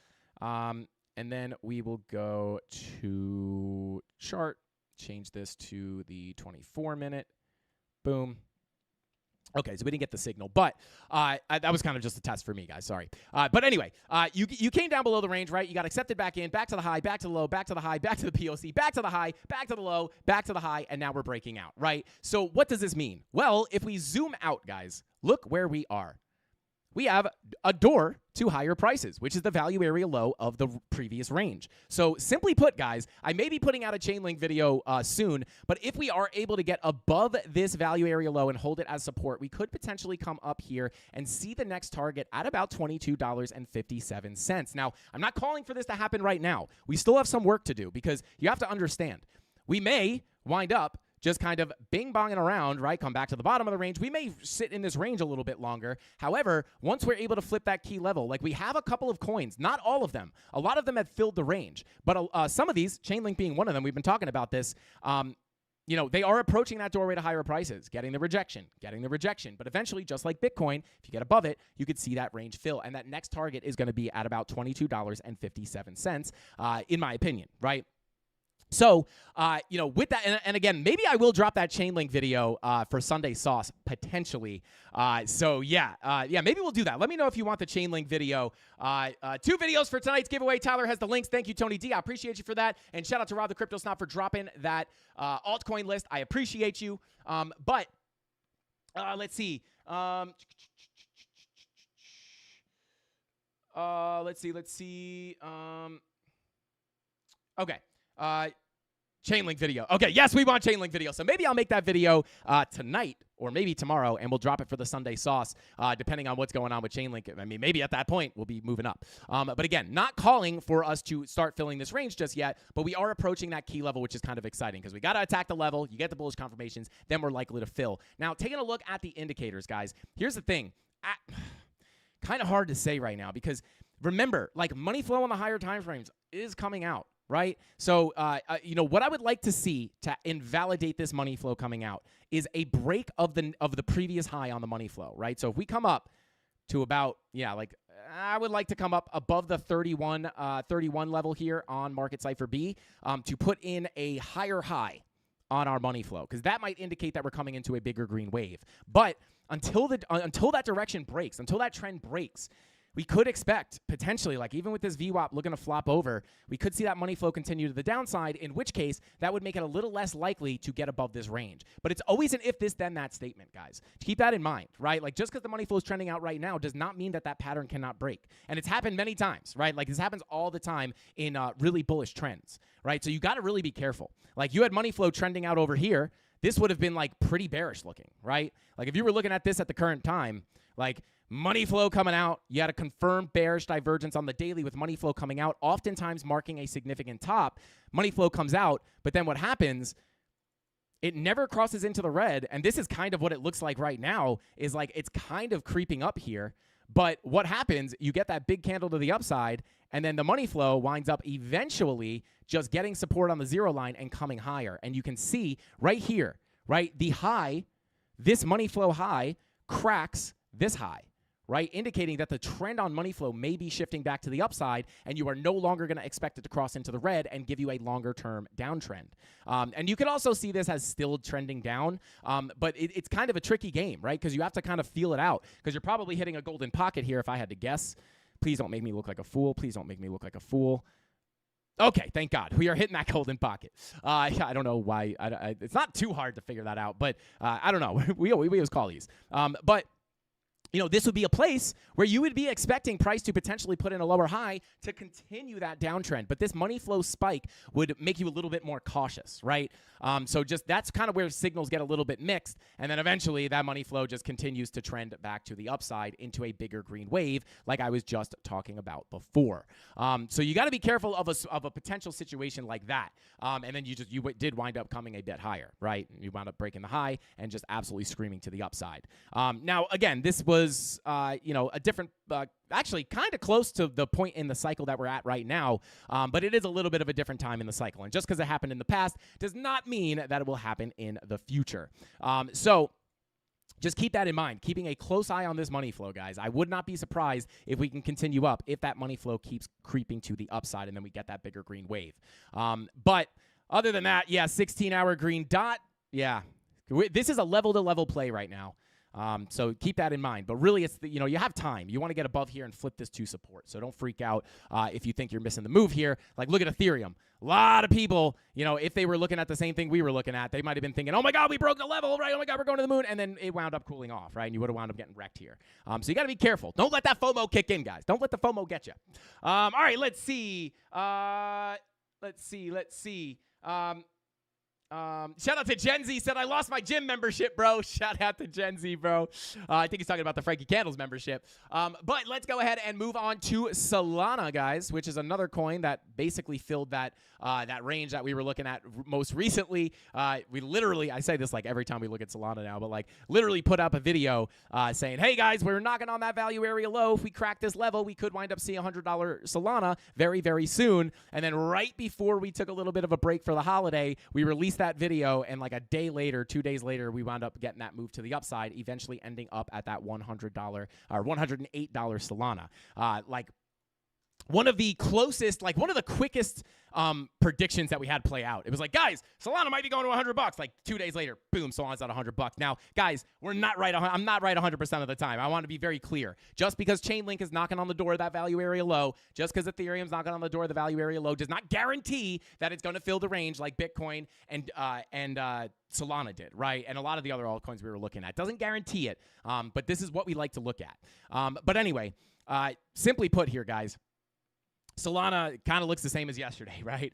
And then we will go to chart, change this to the 24-minute. Boom. Okay, so we didn't get the signal, but that was kind of just a test for me, guys. Sorry. But anyway, you came down below the range, right? You got accepted back in, back to the high, back to the low, back to the high, back to the POC, back to the high, back to the low, back to the high, and now we're breaking out, right? So what does this mean? Well, if we zoom out, guys, look where we are. We have a door to higher prices, which is the value area low of the previous range. So simply put, guys, I may be putting out a Chainlink video soon, but if we are able to get above this value area low and hold it as support, we could potentially come up here and see the next target at about $22.57. Now, I'm not calling for this to happen right now. We still have some work to do because you have to understand, we may wind up just kind of bing-bonging around, right? Come back to the bottom of the range. We may sit in this range a little bit longer. However, once we're able to flip that key level, like we have a couple of coins, not all of them. A lot of them have filled the range. But some of these, Chainlink being one of them, we've been talking about this, they are approaching that doorway to higher prices, getting the rejection. But eventually, just like Bitcoin, if you get above it, you could see that range fill. And that next target is going to be at about $22.57, in my opinion, right? So, with that, and again, maybe I will drop that Chainlink video for Sunday Sauce, potentially. Maybe we'll do that. Let me know if you want the Chainlink video. 2 videos for tonight's giveaway. Tyler has the links. Thank you, Tony D. I appreciate you for that. And shout out to Rob the Crypto Snob for dropping that altcoin list. I appreciate you. Let's see. Let's see. Okay. Chainlink video. Okay, yes, we want Chainlink video. So maybe I'll make that video tonight or maybe tomorrow, and we'll drop it for the Sunday Sauce, depending on what's going on with Chainlink. I mean, maybe at that point, we'll be moving up. But again, not calling for us to start filling this range just yet, but we are approaching that key level, which is kind of exciting because we got to attack the level. You get the bullish confirmations, then we're likely to fill. Now, taking a look at the indicators, guys, here's the thing. Kind of hard to say right now because remember, like money flow on the higher time frames is coming out. Right? So, what I would like to see to invalidate this money flow coming out is a break of the previous high on the money flow, right? So if we come up to about, I would like to come up above the 31 level here on Market Cipher B to put in a higher high on our money flow because that might indicate that we're coming into a bigger green wave. But until that direction breaks, until that trend breaks, we could expect potentially, like even with this VWAP looking to flop over, we could see that money flow continue to the downside, in which case that would make it a little less likely to get above this range. But it's always an if this, then that statement, guys. Keep that in mind, right? Like just because the money flow is trending out right now does not mean that pattern cannot break. And it's happened many times, right? Like this happens all the time in really bullish trends, right? So you got to really be careful. Like you had money flow trending out over here. This would have been like pretty bearish looking, right? Like if you were looking at this at the current time, like money flow coming out, you had a confirmed bearish divergence on the daily with money flow coming out, oftentimes marking a significant top. Money flow comes out, but then what happens, it never crosses into the red, and this is kind of what it looks like right now, is like it's kind of creeping up here. But what happens, you get that big candle to the upside, and then the money flow winds up eventually just getting support on the 0 line and coming higher. And you can see right here, right, the high this money flow high cracks this high, right? Indicating that the trend on money flow may be shifting back to the upside, and you are no longer going to expect it to cross into the red and give you a longer-term downtrend. And you can also see this as still trending down, but it's kind of a tricky game, right? Because you have to kind of feel it out, because you're probably hitting a golden pocket here if I had to guess. Please don't make me look like a fool. Please don't make me look like a fool. Okay, thank God. We are hitting that golden pocket. I don't know why. It's not too hard to figure that out, but I don't know. We always call these. But this would be a place where you would be expecting price to potentially put in a lower high to continue that downtrend. But this money flow spike would make you a little bit more cautious, right? So just that's kind of where signals get a little bit mixed. And then eventually that money flow just continues to trend back to the upside into a bigger green wave like I was just talking about before. So you got to be careful of a potential situation like that. And then you did wind up coming a bit higher, right? You wound up breaking the high and just absolutely screaming to the upside. Now, again, this was a different, actually kind of close to the point in the cycle that we're at right now, but it is a little bit of a different time in the cycle. And just because it happened in the past does not mean that it will happen in the future. So just keep that in mind, keeping a close eye on this money flow, guys. I would not be surprised if we can continue up if that money flow keeps creeping to the upside and then we get that bigger green wave. But other than that, yeah, 16-hour green dot, yeah. This is a level-to-level play right now. So keep that in mind. But really, it's you have time. You want to get above here and flip this to support. So don't freak out if you think you're missing the move here. Like, look at Ethereum. A lot of people, if they were looking at the same thing we were looking at, they might have been thinking, oh, my God, we broke the level, right? Oh, my God, we're going to the moon. And then it wound up cooling off, right? And you would have wound up getting wrecked here. So you got to be careful. Don't let that FOMO kick in, guys. Don't let the FOMO get you. All right, let's see. Shout out to Gen Z, said, I lost my gym membership, bro. Shout out to Gen Z, bro. I think he's talking about the Frankie Candles membership. But let's go ahead and move on to Solana, guys, which is another coin that basically filled that range that we were looking at most recently. We literally, I say this like every time we look at Solana now, but like literally put up a video saying, hey, guys, we're knocking on that value area low. If we crack this level, we could wind up seeing $100 Solana very, very soon. And then right before we took a little bit of a break for the holiday, we released that video, and like a day later, 2 days later, we wound up getting that move to the upside, eventually ending up at that $100 or $108 Solana. Like one of the closest, like one of the quickest predictions that we had play out. It was like, guys, Solana might be going to $100. Like 2 days later, boom, Solana's at $100. Now, guys, I'm not right 100% of the time. I want to be very clear. Just because Chainlink is knocking on the door of that value area low, just because Ethereum's knocking on the door of the value area low, does not guarantee that it's going to fill the range like Bitcoin and Solana did, right? And a lot of the other altcoins we were looking at. Doesn't guarantee it, but this is what we like to look at. But anyway, simply put here, guys, Solana kind of looks the same as yesterday, right?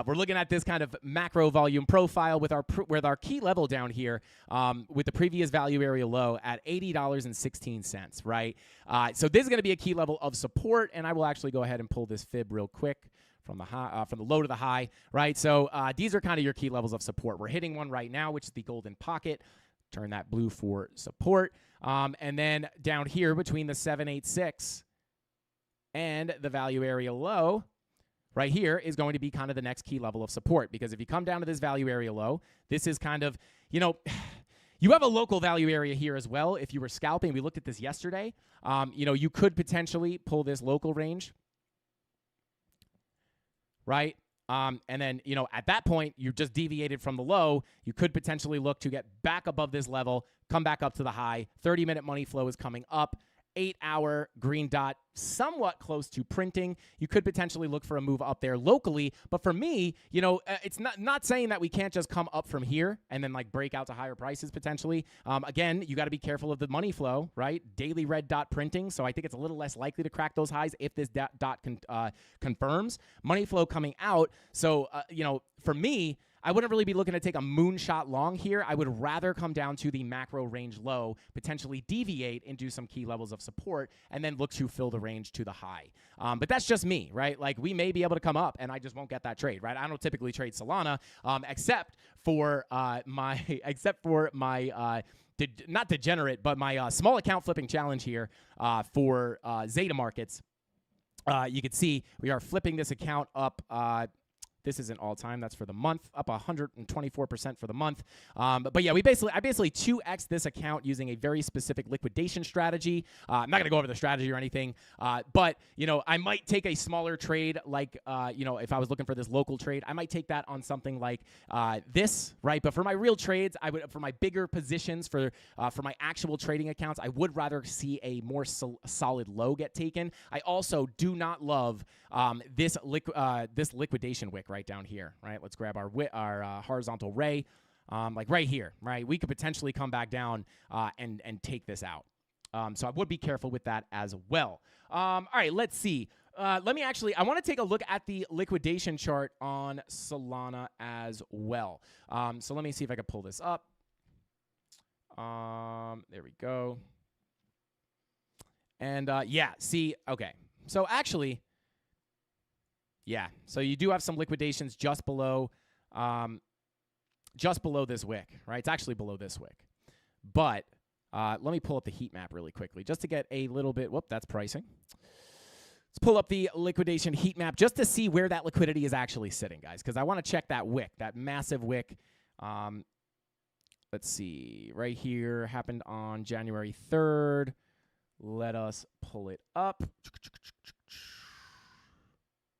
We're looking at this kind of macro volume profile with our key level down here with the previous value area low at $80.16, right? So this is going to be a key level of support, and I will actually go ahead and pull this fib real quick from the high, from the low to the high, right? So these are kind of your key levels of support. We're hitting one right now, which is the golden pocket. Turn that blue for support, and then down here between the 786 and the value area low right here is going to be kind of the next key level of support, because if you come down to this value area low, this is kind of, you have a local value area here as well. If you were scalping, we looked at this yesterday, you could potentially pull this local range, right? And then, at that point, you just deviated from the low. You could potentially look to get back above this level, come back up to the high. 30-minute money flow is coming up. 8-hour green dot, somewhat close to printing. You could potentially look for a move up there locally. But for me, it's not saying that we can't just come up from here and then like break out to higher prices potentially. Again, you got to be careful of the money flow, right? Daily red dot printing. So I think it's a little less likely to crack those highs if this dot confirms. Money flow coming out. So, for me, I wouldn't really be looking to take a moonshot long here. I would rather come down to the macro range low, potentially deviate into some key levels of support, and then look to fill the range to the high. But that's just me, right? Like, we may be able to come up, and I just won't get that trade, right? I don't typically trade Solana, except for my not degenerate, but my small account flipping challenge here for Zeta Markets. You can see we are flipping this account up. this isn't all time. That's for the month, up 124% for the month. But yeah, I basically 2x this account using a very specific liquidation strategy. I'm not gonna go over the strategy or anything, but I might take a smaller trade, like if I was looking for this local trade, I might take that on something like this, right? But for my real trades, for my bigger positions, for my actual trading accounts, I would rather see a more solid low get taken. I also do not love this liquidation wick right down here, right? Let's grab our horizontal ray, like right here, right? We could potentially come back down and take this out. So I would be careful with that as well. All right, let's see. I want to take a look at the liquidation chart on Solana as well. So let me see if I can pull this up. There we go. And yeah, see, okay. So actually, yeah, so you do have some liquidations just below this wick, right? It's actually below this wick. But let me pull up the heat map really quickly just to get a little bit, whoop, that's pricing. Let's pull up the liquidation heat map just to see where that liquidity is actually sitting, guys, because I want to check that wick, that massive wick. Let's see, right here, happened on January 3rd. Let us pull it up.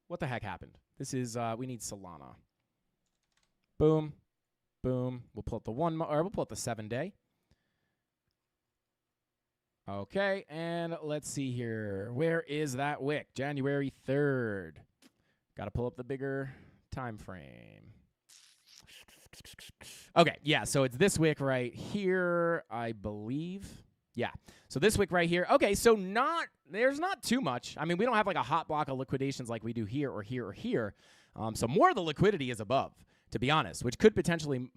What the heck happened? This is, we need Solana. Boom, boom. We'll pull up the we'll pull up the 7-day. Okay, and let's see here. Where is that wick? January 3rd. Got to pull up the bigger time frame. Okay, yeah, so it's this wick right here, I believe. Yeah, so this wick right here. Okay, so there's not too much. I mean, we don't have like a hot block of liquidations like we do here or here or here. So more of the liquidity is above, to be honest, which could potentially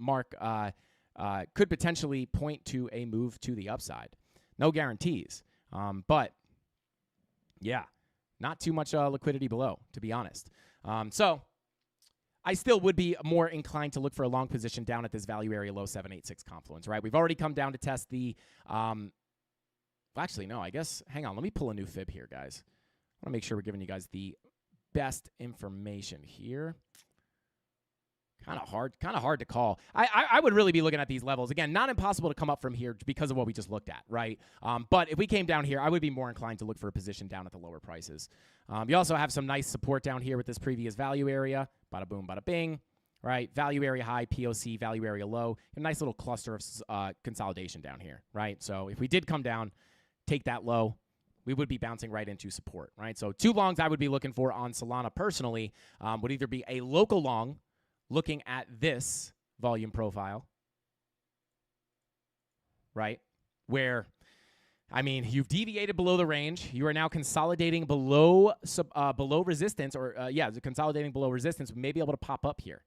point to a move to the upside. No guarantees, but yeah, not too much liquidity below, to be honest. So I still would be more inclined to look for a long position down at this value area low 786 confluence, right? We've already come down to test the actually, no, I guess, hang on. Let me pull a new fib here, guys. I want to make sure we're giving you guys the best information here. Kind of hard to call. I would really be looking at these levels. Again, not impossible to come up from here because of what we just looked at, right? But if we came down here, I would be more inclined to look for a position down at the lower prices. You also have some nice support down here with this previous value area. Bada boom, bada bing, right? Value area high, POC, value area low. A nice little cluster of consolidation down here, right? So if we did come down, take that low, we would be bouncing right into support, right? So 2 longs I would be looking for on Solana personally would either be a local long, looking at this volume profile, right? Where, I mean, you've deviated below the range. You are now consolidating below resistance, or consolidating below resistance. We may be able to pop up here,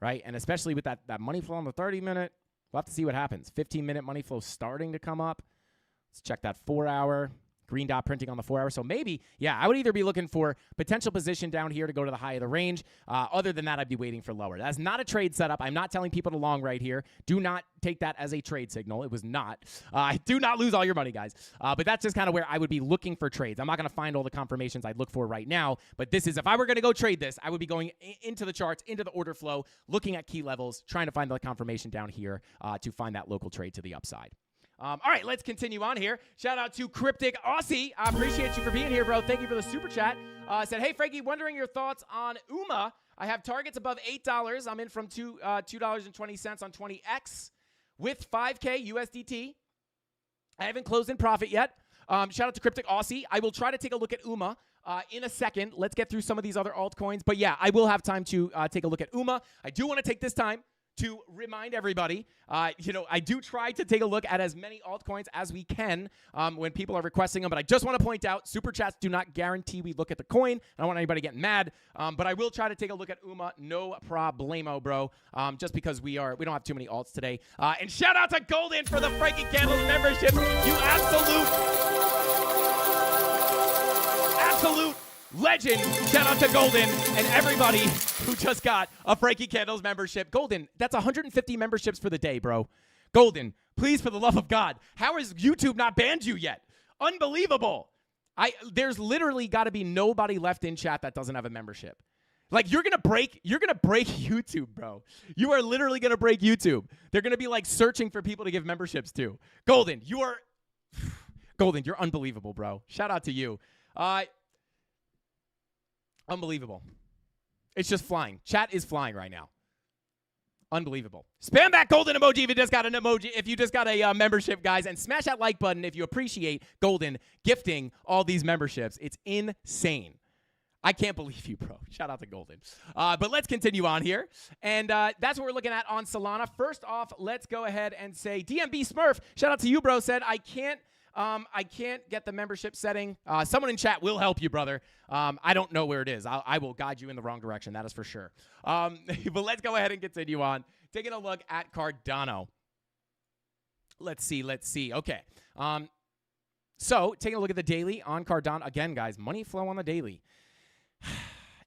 right? And especially with that money flow on the 30-minute, we'll have to see what happens. 15-minute money flow starting to come up. Let's check that 4-hour. Green dot printing on the 4-hour. So maybe, yeah, I would either be looking for potential position down here to go to the high of the range. Other than that, I'd be waiting for lower. That's not a trade setup. I'm not telling people to long right here. Do not take that as a trade signal. It was not. Do not lose all your money, guys. But that's just kind of where I would be looking for trades. I'm not going to find all the confirmations I'd look for right now. But this is, if I were going to go trade this, I would be going into the charts, into the order flow, looking at key levels, trying to find the confirmation down here to find that local trade to the upside. All right, let's continue on here. Shout out to Cryptic Aussie. I appreciate you for being here, bro. Thank you for the super chat. Said, hey, Frankie, wondering your thoughts on UMA. I have targets above $8. I'm in from $2.20 on 20X with 5K USDT. I haven't closed in profit yet. Shout out to Cryptic Aussie. I will try to take a look at UMA in a second. Let's get through some of these other altcoins. But yeah, I will have time to take a look at UMA. I do want to take this time to remind everybody, I do try to take a look at as many altcoins as we can when people are requesting them, but I just want to point out, super chats do not guarantee we look at the coin. I don't want anybody getting mad, but I will try to take a look at UMA, no problemo, bro, just because we don't have too many alts today. And shout out to Golden for the Frankie Candles membership. You absolute legend. Shout out to Golden and everybody who just got a Frankie Candles membership. Golden, that's 150 memberships for the day, bro. Golden, please, for the love of God, how has YouTube not banned you yet? Unbelievable. There's literally got to be nobody left in chat that doesn't have a membership. Like you're gonna break YouTube, bro. You are literally gonna break YouTube. They're gonna be like searching for people to give memberships to. Golden, you're unbelievable, bro. Shout out to you. Unbelievable. It's just flying. Chat is flying right now. Unbelievable. Spam that golden emoji if you just got an emoji, if you just got a membership, guys, and smash that like button if you appreciate Golden gifting all these memberships. It's insane. I can't believe you, bro. Shout out to Golden. But let's continue on here. And that's what we're looking at on Solana. First off, let's go ahead and say DMB Smurf, shout out to you, bro, said, I can't get the membership setting. Someone in chat will help you, brother. I don't know where it is. I will guide you in the wrong direction. That is for sure. But let's go ahead and continue on. Taking a look at Cardano. Let's see. Okay. So taking a look at the daily on Cardano. Again, guys, money flow on the daily.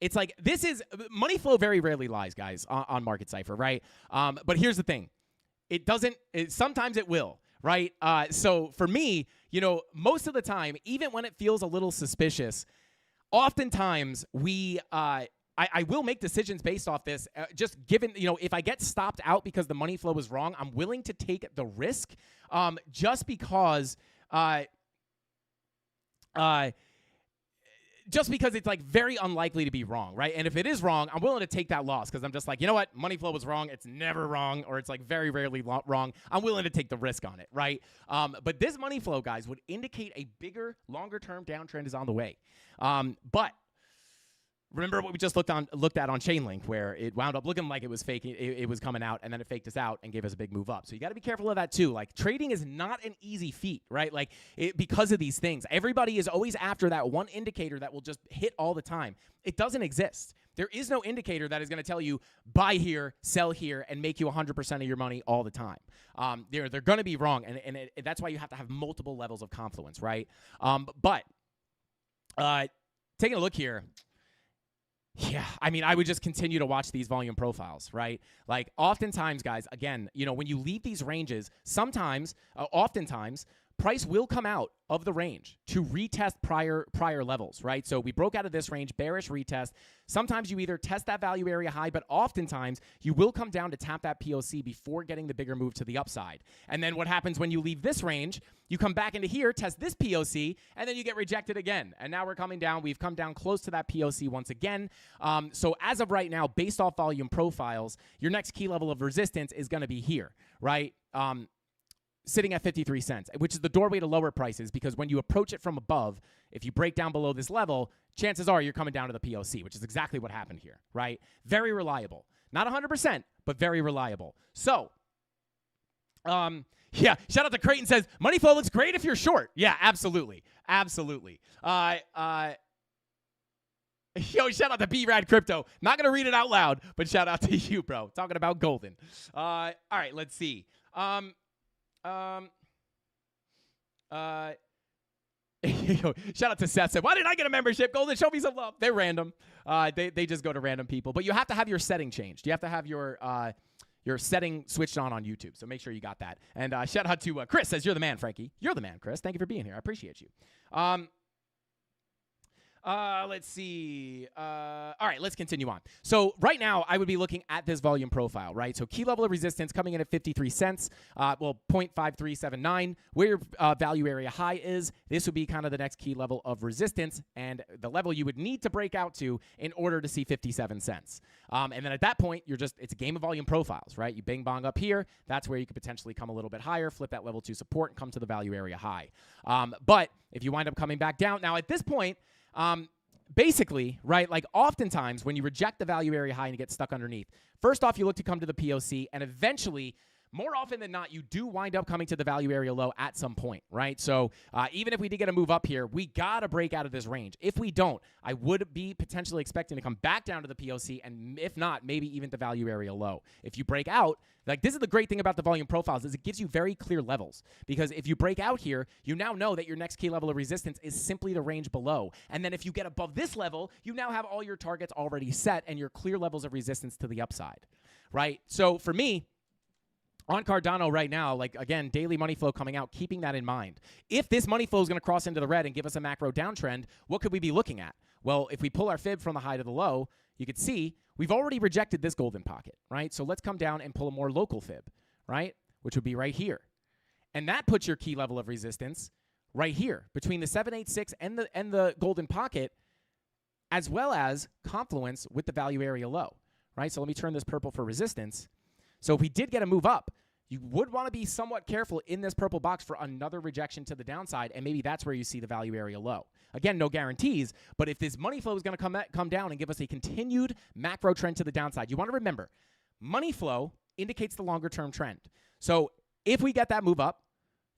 It's like this is money flow very rarely lies, guys, on Market Cypher, right? But here's the thing. Sometimes it will. Right. So for me, most of the time, even when it feels a little suspicious, oftentimes I will make decisions based off this. Just given, if I get stopped out because the money flow is wrong, I'm willing to take the risk just because it's like very unlikely to be wrong, right? And if it is wrong, I'm willing to take that loss because I'm just like, you know what? Money flow was wrong. It's never wrong, or it's like very rarely wrong. I'm willing to take the risk on it, right? But this money flow, guys, would indicate a bigger, longer-term downtrend is on the way. But remember what we just looked at on Chainlink, where it wound up looking like it was fake. It was coming out, and then it faked us out and gave us a big move up. So you got to be careful of that too. Like trading is not an easy feat, right? Like because of these things, everybody is always after that one indicator that will just hit all the time. It doesn't exist. There is no indicator that is going to tell you buy here, sell here, and make you 100% of your money all the time. They're going to be wrong, and that's why you have to have multiple levels of confluence, right? But taking a look here. Yeah, I mean, I would just continue to watch these volume profiles, right? Like, oftentimes, guys, again, when you leave these ranges, oftentimes, price will come out of the range to retest prior levels, right? So we broke out of this range, bearish retest. Sometimes you either test that value area high, but oftentimes you will come down to tap that POC before getting the bigger move to the upside. And then what happens when you leave this range, you come back into here, test this POC, and then you get rejected again. And now we're coming down. We've come down close to that POC once again. So as of right now, based off volume profiles, your next key level of resistance is going to be here, right? Sitting at 53 cents, which is the doorway to lower prices, because when you approach it from above, if you break down below this level, chances are you're coming down to the POC, which is exactly what happened here, right? Very reliable. Not 100%, but very reliable. So, yeah, shout out to Creighton says, money flow looks great if you're short. Yeah, absolutely. Absolutely. Yo, shout out to B-Rad Crypto. Not going to read it out loud, but shout out to you, bro. Talking about Golden. All right, let's see. Shout out to Seth. Said, why didn't I get a membership? Golden, show me some love. They're random. They just go to random people. But you have to have your setting changed. You have to have your setting switched on YouTube. So make sure you got that. And shout out to Chris. Says, you're the man, Frankie. You're the man, Chris. Thank you for being here. I appreciate you. Let's see. All right, let's continue on. So right now, I would be looking at this volume profile, right? So key level of resistance coming in at 53 cents, 0.5379. Where your value area high is, this would be kind of the next key level of resistance and the level you would need to break out to in order to see 57 cents. And then at that point, it's a game of volume profiles, right? You bing bong up here. That's where you could potentially come a little bit higher, flip that level 2 support, and come to the value area high. But if you wind up coming back down, now at this point, basically, right, like oftentimes when you reject the value area high and you get stuck underneath, first off, you look to come to the POC, and eventually, more often than not, you do wind up coming to the value area low at some point, right? So even if we did get a move up here, we got to break out of this range. If we don't, I would be potentially expecting to come back down to the POC, and if not, maybe even the value area low. If you break out, like this is the great thing about the volume profiles, is it gives you very clear levels. Because if you break out here, you now know that your next key level of resistance is simply the range below. And then if you get above this level, you now have all your targets already set and your clear levels of resistance to the upside, right? So for me, on Cardano right now, like, again, daily money flow coming out, keeping that in mind. If this money flow is going to cross into the red and give us a macro downtrend, what could we be looking at? Well, if we pull our fib from the high to the low, you could see we've already rejected this golden pocket, right? So let's come down and pull a more local fib, right? Which would be right here. And that puts your key level of resistance right here between the 786 and the golden pocket, as well as confluence with the value area low, right? So let me turn this purple for resistance. So if we did get a move up, you would want to be somewhat careful in this purple box for another rejection to the downside, and maybe that's where you see the value area low. Again, no guarantees, but if this money flow is going to come down and give us a continued macro trend to the downside, you want to remember, money flow indicates the longer-term trend. So if we get that move up,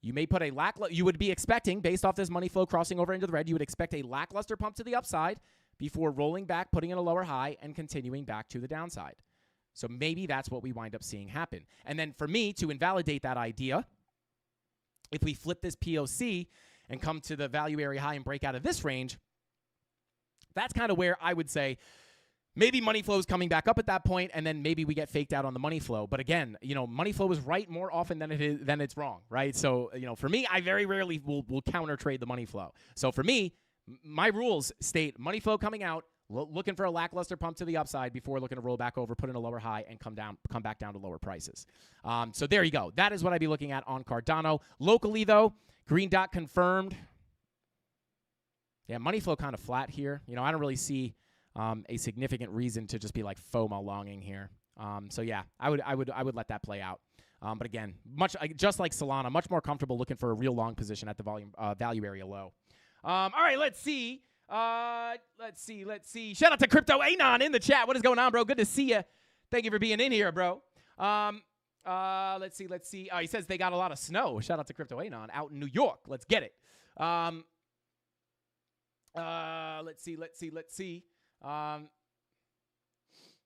you may put you would be expecting, based off this money flow crossing over into the red, you would expect a lackluster pump to the upside before rolling back, putting in a lower high, and continuing back to the downside. So maybe that's what we wind up seeing happen. And then for me, to invalidate that idea, if we flip this POC and come to the value area high and break out of this range, that's kind of where I would say maybe money flow is coming back up at that point, and then maybe we get faked out on the money flow. But again, money flow is right more often than it's wrong, right? So, for me, I very rarely will counter trade the money flow. So for me, my rules state money flow coming out, looking for a lackluster pump to the upside before looking to roll back over, put in a lower high, and come back down to lower prices. So there you go. That is what I'd be looking at on Cardano. Locally, though, green dot confirmed. Yeah, money flow kind of flat here. I don't really see a significant reason to just be like FOMO longing here. So yeah, I would let that play out. But again, just like Solana, much more comfortable looking for a real long position at the value area low. All right, let's see. Let's see. Shout out to Crypto Anon in the chat. What is going on, bro? Good to see you. Thank you for being in here, bro. Let's see. Oh, he says they got a lot of snow. Shout out to Crypto Anon out in New York. Let's get it. Let's see.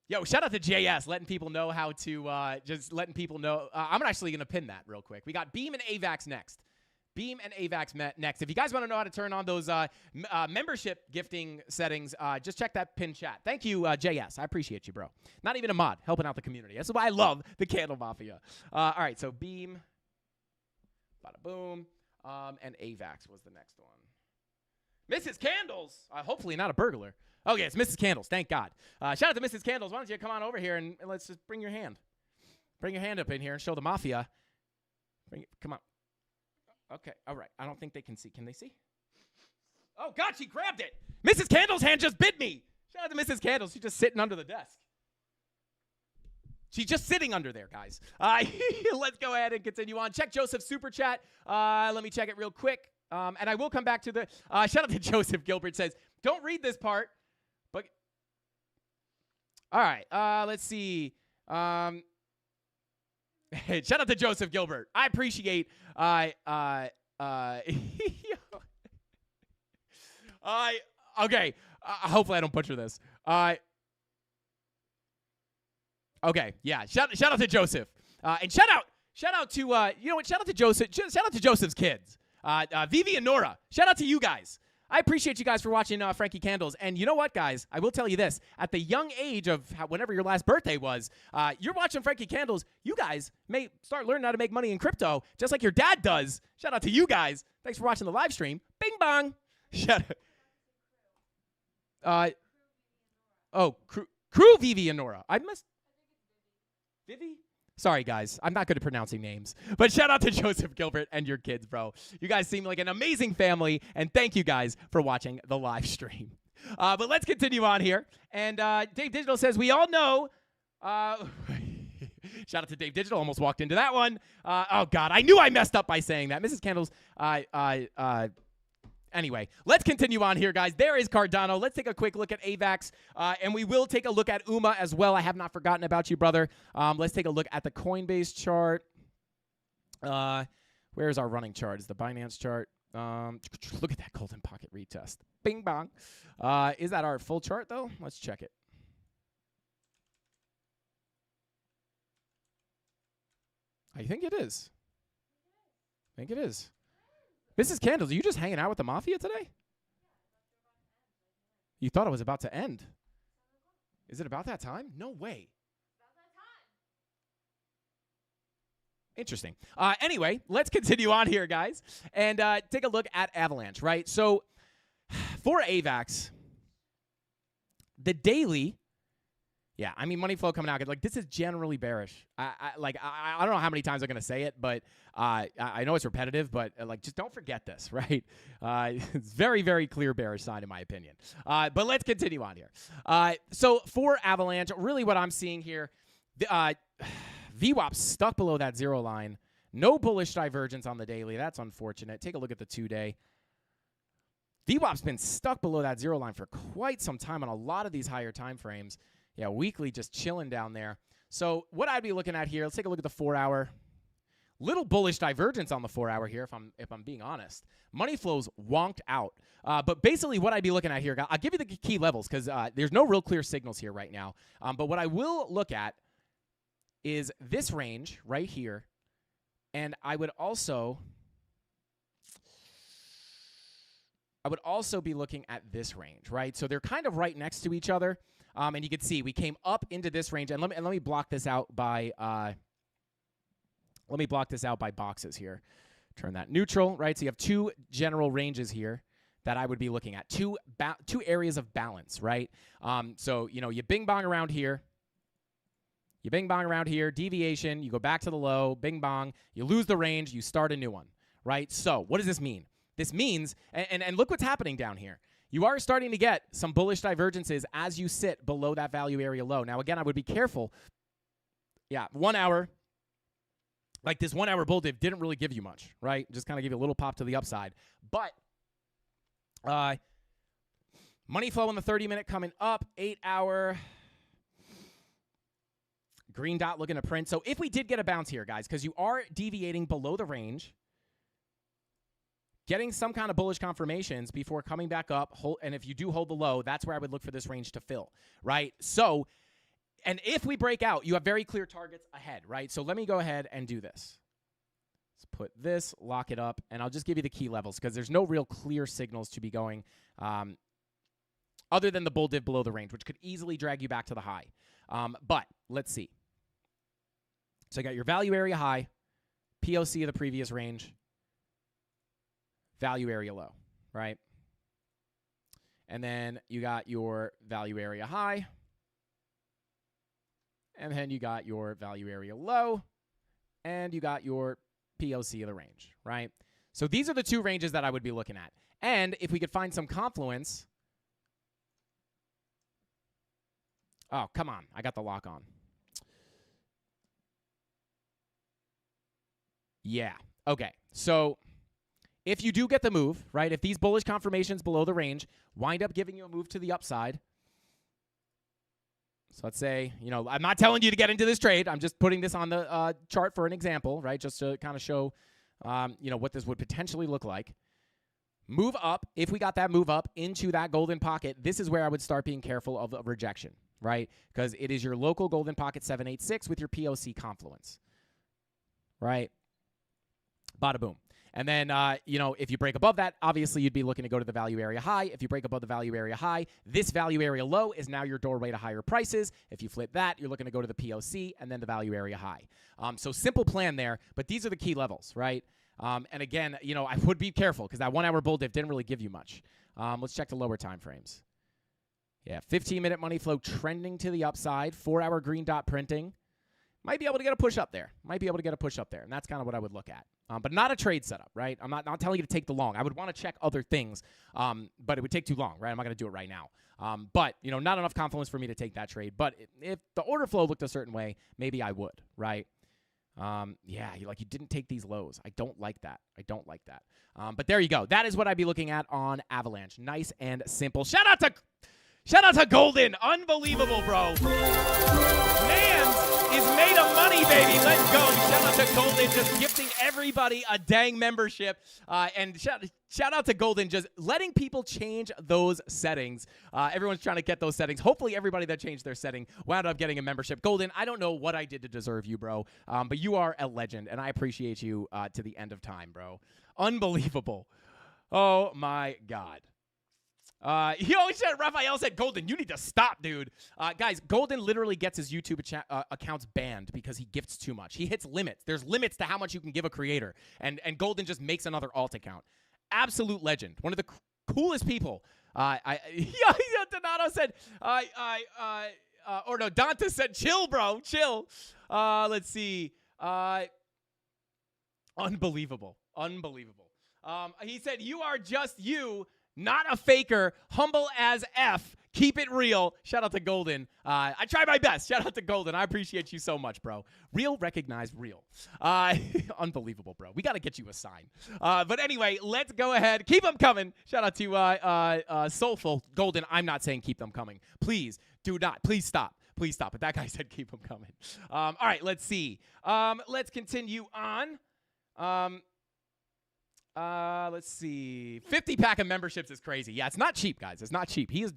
Yo, shout out to JS, letting people know how to, just letting people know. I'm actually going to pin that real quick. We got Beam and AVAX next. Next. If you guys want to know how to turn on those membership gifting settings, just check that pin chat. Thank you, JS. I appreciate you, bro. Not even a mod, helping out the community. That's why I love the CandleMafia. All right, so Beam, bada boom, and AVAX was the next one. Mrs. Candles. Hopefully not a burglar. Okay, it's Mrs. Candles. Thank God. Shout out to Mrs. Candles. Why don't you come on over here and let's just bring your hand. Bring your hand up in here and show the mafia. Come on. Okay, all right. I don't think they can see. Can they see? Oh, God, she grabbed it. Mrs. Candles' hand just bit me. Shout out to Mrs. Candles. She's just sitting under the desk. She's just sitting under there, guys. Let's go ahead and continue on. Check Joseph's super chat. Let me check it real quick. And I will come back to the shout out to Joseph Gilbert says, don't read this part. But all right, let's see. Shout out to Joseph Gilbert. I appreciate okay. Hopefully I don't butcher this. Okay, yeah. Shout out to Joseph. And shout out to shout out to Joseph. Shout out to Joseph's kids. Vivi and Nora, shout out to you guys. I appreciate you guys for watching Frankie Candles. And you know what, guys? I will tell you this. At the young age of whenever your last birthday was, you're watching Frankie Candles. You guys may start learning how to make money in crypto, just like your dad does. Shout out to you guys. Thanks for watching the live stream. Bing bong. Shout out. Crew Vivi and Nora. I missed. Vivi? Sorry, guys. I'm not good at pronouncing names. But shout out to Joseph Gilbert and your kids, bro. You guys seem like an amazing family, and thank you guys for watching the live stream. But let's continue on here. And Dave Digital says, we all know. Shout out to Dave Digital. Almost walked into that one. Oh, God. I knew I messed up by saying that. Mrs. Candles, anyway, let's continue on here, guys. There is Cardano. Let's take a quick look at AVAX, and we will take a look at UMA as well. I have not forgotten about you, brother. Let's take a look at the Coinbase chart. Where's our running chart? Is the Binance chart? Look at that golden pocket retest. Bing bong. Is that our full chart, though? Let's check it. I think it is. Mrs. Candles, are you just hanging out with the Mafia today? You thought it was about to end. Is it about that time? No way. About that time. Interesting. Anyway, let's continue on here, guys, and take a look at Avalanche, right? So for AVAX, the daily Yeah, I mean, money flow coming out. Like, this is generally bearish. I don't know how many times I'm going to say it, but I know it's repetitive, but like, just don't forget this, right? It's very, very clear bearish sign in my opinion. But let's continue on here. So for Avalanche, really what I'm seeing here, VWAP stuck below that 0 line. No bullish divergence on the daily. That's unfortunate. Take a look at the 2-day. VWAP's been stuck below that 0 line for quite some time on a lot of these higher time frames. Yeah, weekly just chilling down there. So what I'd be looking at here, let's take a look at the 4-hour. Little bullish divergence on the 4-hour here, if I'm being honest. Money flows wonked out. But basically what I'd be looking at here, I'll give you the key levels because there's no real clear signals here right now. But what I will look at is this range right here. And I would also be looking at this range, right? So they're kind of right next to each other. And you can see we came up into this range, and let me block this out by boxes here. Turn that neutral, right? So you have two general ranges here that I would be looking at, two areas of balance, right? So you bing bong around here, deviation, you go back to the low, bing bong, you lose the range, you start a new one, right? So what does this mean? This means, and look what's happening down here. You are starting to get some bullish divergences as you sit below that value area low. Now, again, I would be careful. Yeah, 1 hour, like this 1 hour bull div didn't really give you much, right? Just kind of give you a little pop to the upside. But money flow in the 30-minute coming up, 8 hour. Green dot looking to print. So if we did get a bounce here, guys, because you are deviating below the range, getting some kind of bullish confirmations before coming back up, and if you do hold the low, that's where I would look for this range to fill, right? So, and if we break out, you have very clear targets ahead, right? So let me go ahead and do this. Let's put this, lock it up, and I'll just give you the key levels because there's no real clear signals to be going other than the bull div below the range, which could easily drag you back to the high. But let's see. So I got your value area high, POC of the previous range, value area low, right? And then you got your value area high. And then you got your value area low. And you got your POC of the range, right? So these are the two ranges that I would be looking at. And if we could find some confluence. Oh, come on. I got the lock on. Yeah. Okay. So if you do get the move, right, if these bullish confirmations below the range wind up giving you a move to the upside, so let's say, I'm not telling you to get into this trade. I'm just putting this on the chart for an example, right, just to kind of show, what this would potentially look like. Move up. If we got that move up into that golden pocket, this is where I would start being careful of rejection, right, because it is your local golden pocket 786 with your POC confluence, right? Bada boom. And then, if you break above that, obviously you'd be looking to go to the value area high. If you break above the value area high, this value area low is now your doorway to higher prices. If you flip that, you're looking to go to the POC and then the value area high. So simple plan there, but these are the key levels, right? And again, I would be careful because that 1 hour bull div didn't really give you much. Let's check the lower time frames. Yeah, 15-minute money flow trending to the upside, 4 hour green dot printing. Might be able to get a push up there. And that's kind of what I would look at. But not a trade setup, right? I'm not telling you to take the long. I would want to check other things, but it would take too long, right? I'm not going to do it right now. But, not enough confidence for me to take that trade. But if the order flow looked a certain way, maybe I would, right? You didn't take these lows. I don't like that. But there you go. That is what I'd be looking at on Avalanche. Nice and simple. Shout out to Golden. Unbelievable, bro. Mans is made of money, baby. Let's go. Shout out to Golden just gifting everybody a dang membership. And shout out to Golden just letting people change those settings. Everyone's trying to get those settings. Hopefully everybody that changed their setting wound up getting a membership. Golden, I don't know what I did to deserve you, bro. But you are a legend, and I appreciate you to the end of time, bro. Unbelievable. Oh, my God. Raphael said, Golden, you need to stop, dude. Guys, Golden literally gets his YouTube accounts banned because he gifts too much. He hits limits. There's limits to how much you can give a creator. And Golden just makes another alt account. Absolute legend. One of the coolest people. Donato said, or no, Danta said, chill, bro, chill. Let's see. Unbelievable. He said, you are just you, not a faker, humble as F. Keep it real. Shout out to Golden. I try my best. Shout out to Golden. I appreciate you so much, bro. Real, recognized, real. Unbelievable, bro. We got to get you a sign. But anyway, let's go ahead. Keep them coming. Shout out to Soulful Golden. I'm not saying keep them coming. Please do not. Please stop. Please stop. But that guy said keep them coming. All right, let's see. Let's continue on. Let's see. 50 pack of memberships is crazy. Yeah, it's not cheap, guys. It's not cheap. He is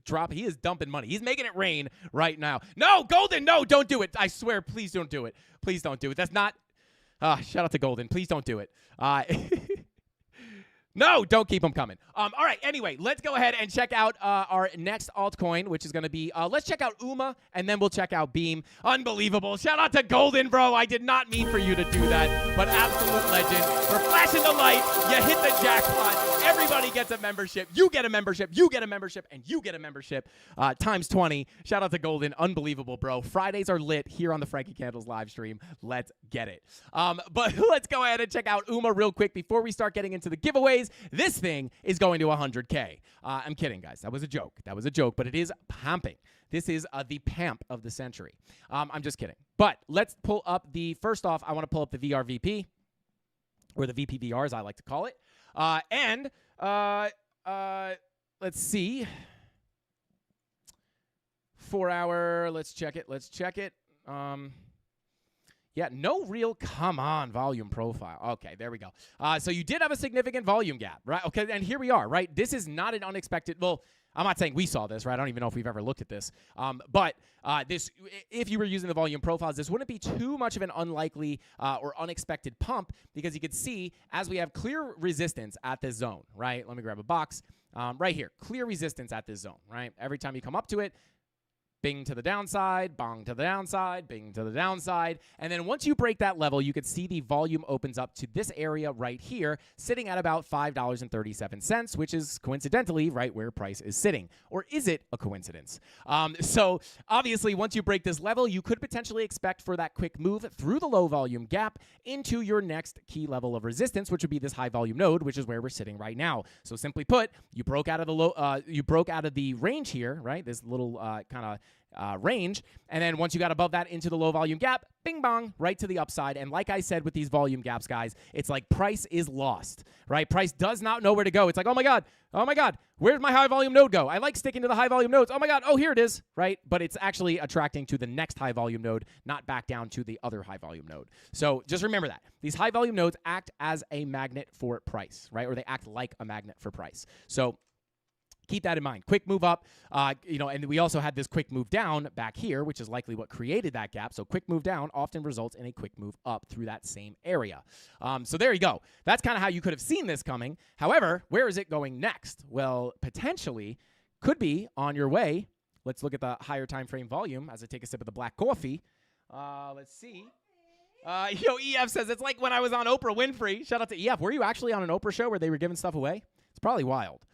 dumping money. He's making it rain right now. No, Golden, no, don't do it. I swear, please don't do it. Please don't do it. That's not shout out to Golden. Please don't do it. No, don't keep them coming. All right, anyway, let's go ahead and check out our next altcoin, which is going to be, let's check out UMA, and then we'll check out Beam. Unbelievable. Shout out to Golden, bro. I did not mean for you to do that, but absolute legend. We're flashing the light. You hit the jackpot. Everybody gets a membership. You get a membership. You get a membership, and you get a membership times 20. Shout out to Golden. Unbelievable, bro. Fridays are lit here on the Frankie Candles live stream. Let's get it. But let's go ahead and check out UMA real quick before we start getting into the giveaways. This thing is going to 100K. I'm kidding, guys. That was a joke. That was a joke, but it is pumping. This is the pamp of the century. I'm just kidding. But let's pull up first off, I want to pull up the VRVP, or the VPVR as I like to call it. Let's see. 4 hour, let's check it. Yeah, no real, come on, volume profile. Okay, there we go. So you did have a significant volume gap, right? Okay, and here we are, right? This is not an unexpected, well, I'm not saying we saw this, right? I don't even know if we've ever looked at this. But this, if you were using the volume profiles, this wouldn't be too much of an unlikely or unexpected pump, because you could see as we have clear resistance at this zone, right? Let me grab a box. Right here, clear resistance at this zone, right? Every time you come up to it, bing to the downside, bong to the downside, bing to the downside. And then once you break that level, you could see the volume opens up to this area right here, sitting at about $5.37, which is coincidentally right where price is sitting. Or is it a coincidence? So obviously, once you break this level, you could potentially expect for that quick move through the low volume gap into your next key level of resistance, which would be this high volume node, which is where we're sitting right now. So simply put, you broke out of the range here, right? This little kind of range, and then once you got above that into the low volume gap, bing bong, right to the upside. And like I said with these volume gaps, guys, it's like price is lost, right? Price does not know where to go. It's like, oh my god, where'd my high volume node go? I like sticking to the high volume nodes. Oh my god, oh, here it is, right? But it's actually attracting to the next high volume node, not back down to the other high volume node. So just remember that these high volume nodes act as a magnet for price, right? Or they act like a magnet for price. So keep that in mind. Quick move up, and we also had this quick move down back here, which is likely what created that gap. So quick move down often results in a quick move up through that same area. So there you go. That's kind of how you could have seen this coming. However, where is it going next? Well, potentially could be on your way. Let's look at the higher time frame volume as I take a sip of the black coffee. Let's see. EF says, it's like when I was on Oprah Winfrey. Shout out to EF. Were you actually on an Oprah show where they were giving stuff away? It's probably wild.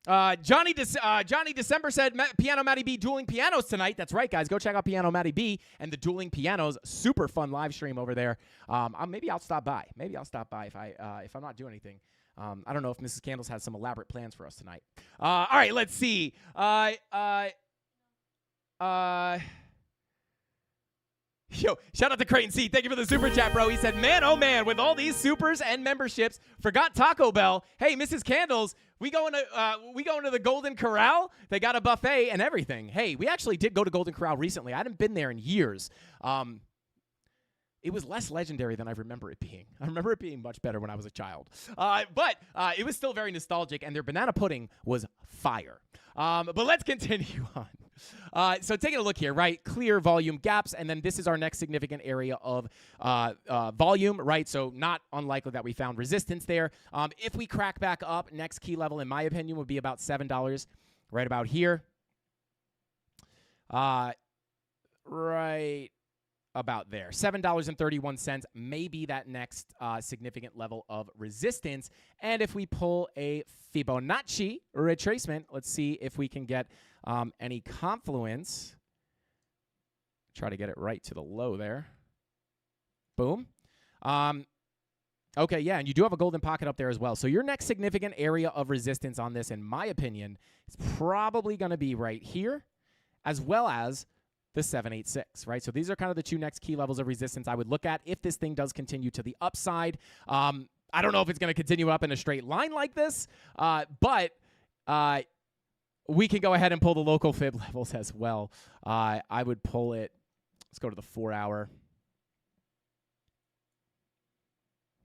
Johnny December said Piano Matty B dueling pianos tonight. That's right, guys. Go check out Piano Matty B and the dueling pianos. Super fun live stream over there. Maybe I'll stop by. If I'm not doing anything. I don't know if Mrs. Candles has some elaborate plans for us tonight. All right, let's see. Yo, shout out to Creighton C. Thank you for the super chat, bro. He said, man, oh man, with all these supers and memberships, forgot Taco Bell. Hey, Mrs. Candles, we going to the Golden Corral? They got a buffet and everything. Hey, we actually did go to Golden Corral recently. I hadn't been there in years. It was less legendary than I remember it being. I remember it being much better when I was a child. But it was still very nostalgic, and their banana pudding was fire. But let's continue on. So taking a look here, right? Clear volume gaps, and then this is our next significant area of volume, right? So not unlikely that we found resistance there. If we crack back up, next key level, in my opinion, would be about $7, right about here. Right about there. $7.31 may be that next significant level of resistance. And if we pull a Fibonacci retracement, let's see if we can get any confluence Try to get it right to the low there. Boom. Okay, yeah, and you do have a golden pocket up there as well. So your next significant area of resistance on this, in my opinion, is probably going to be right here, as well as the 786, right? So these are kind of the two next key levels of resistance I would look at if this thing does continue to the upside. I don't know if it's going to continue up in a straight line like this, but we can go ahead and pull the local fib levels as well. I would pull it. Let's go to the 4 hour.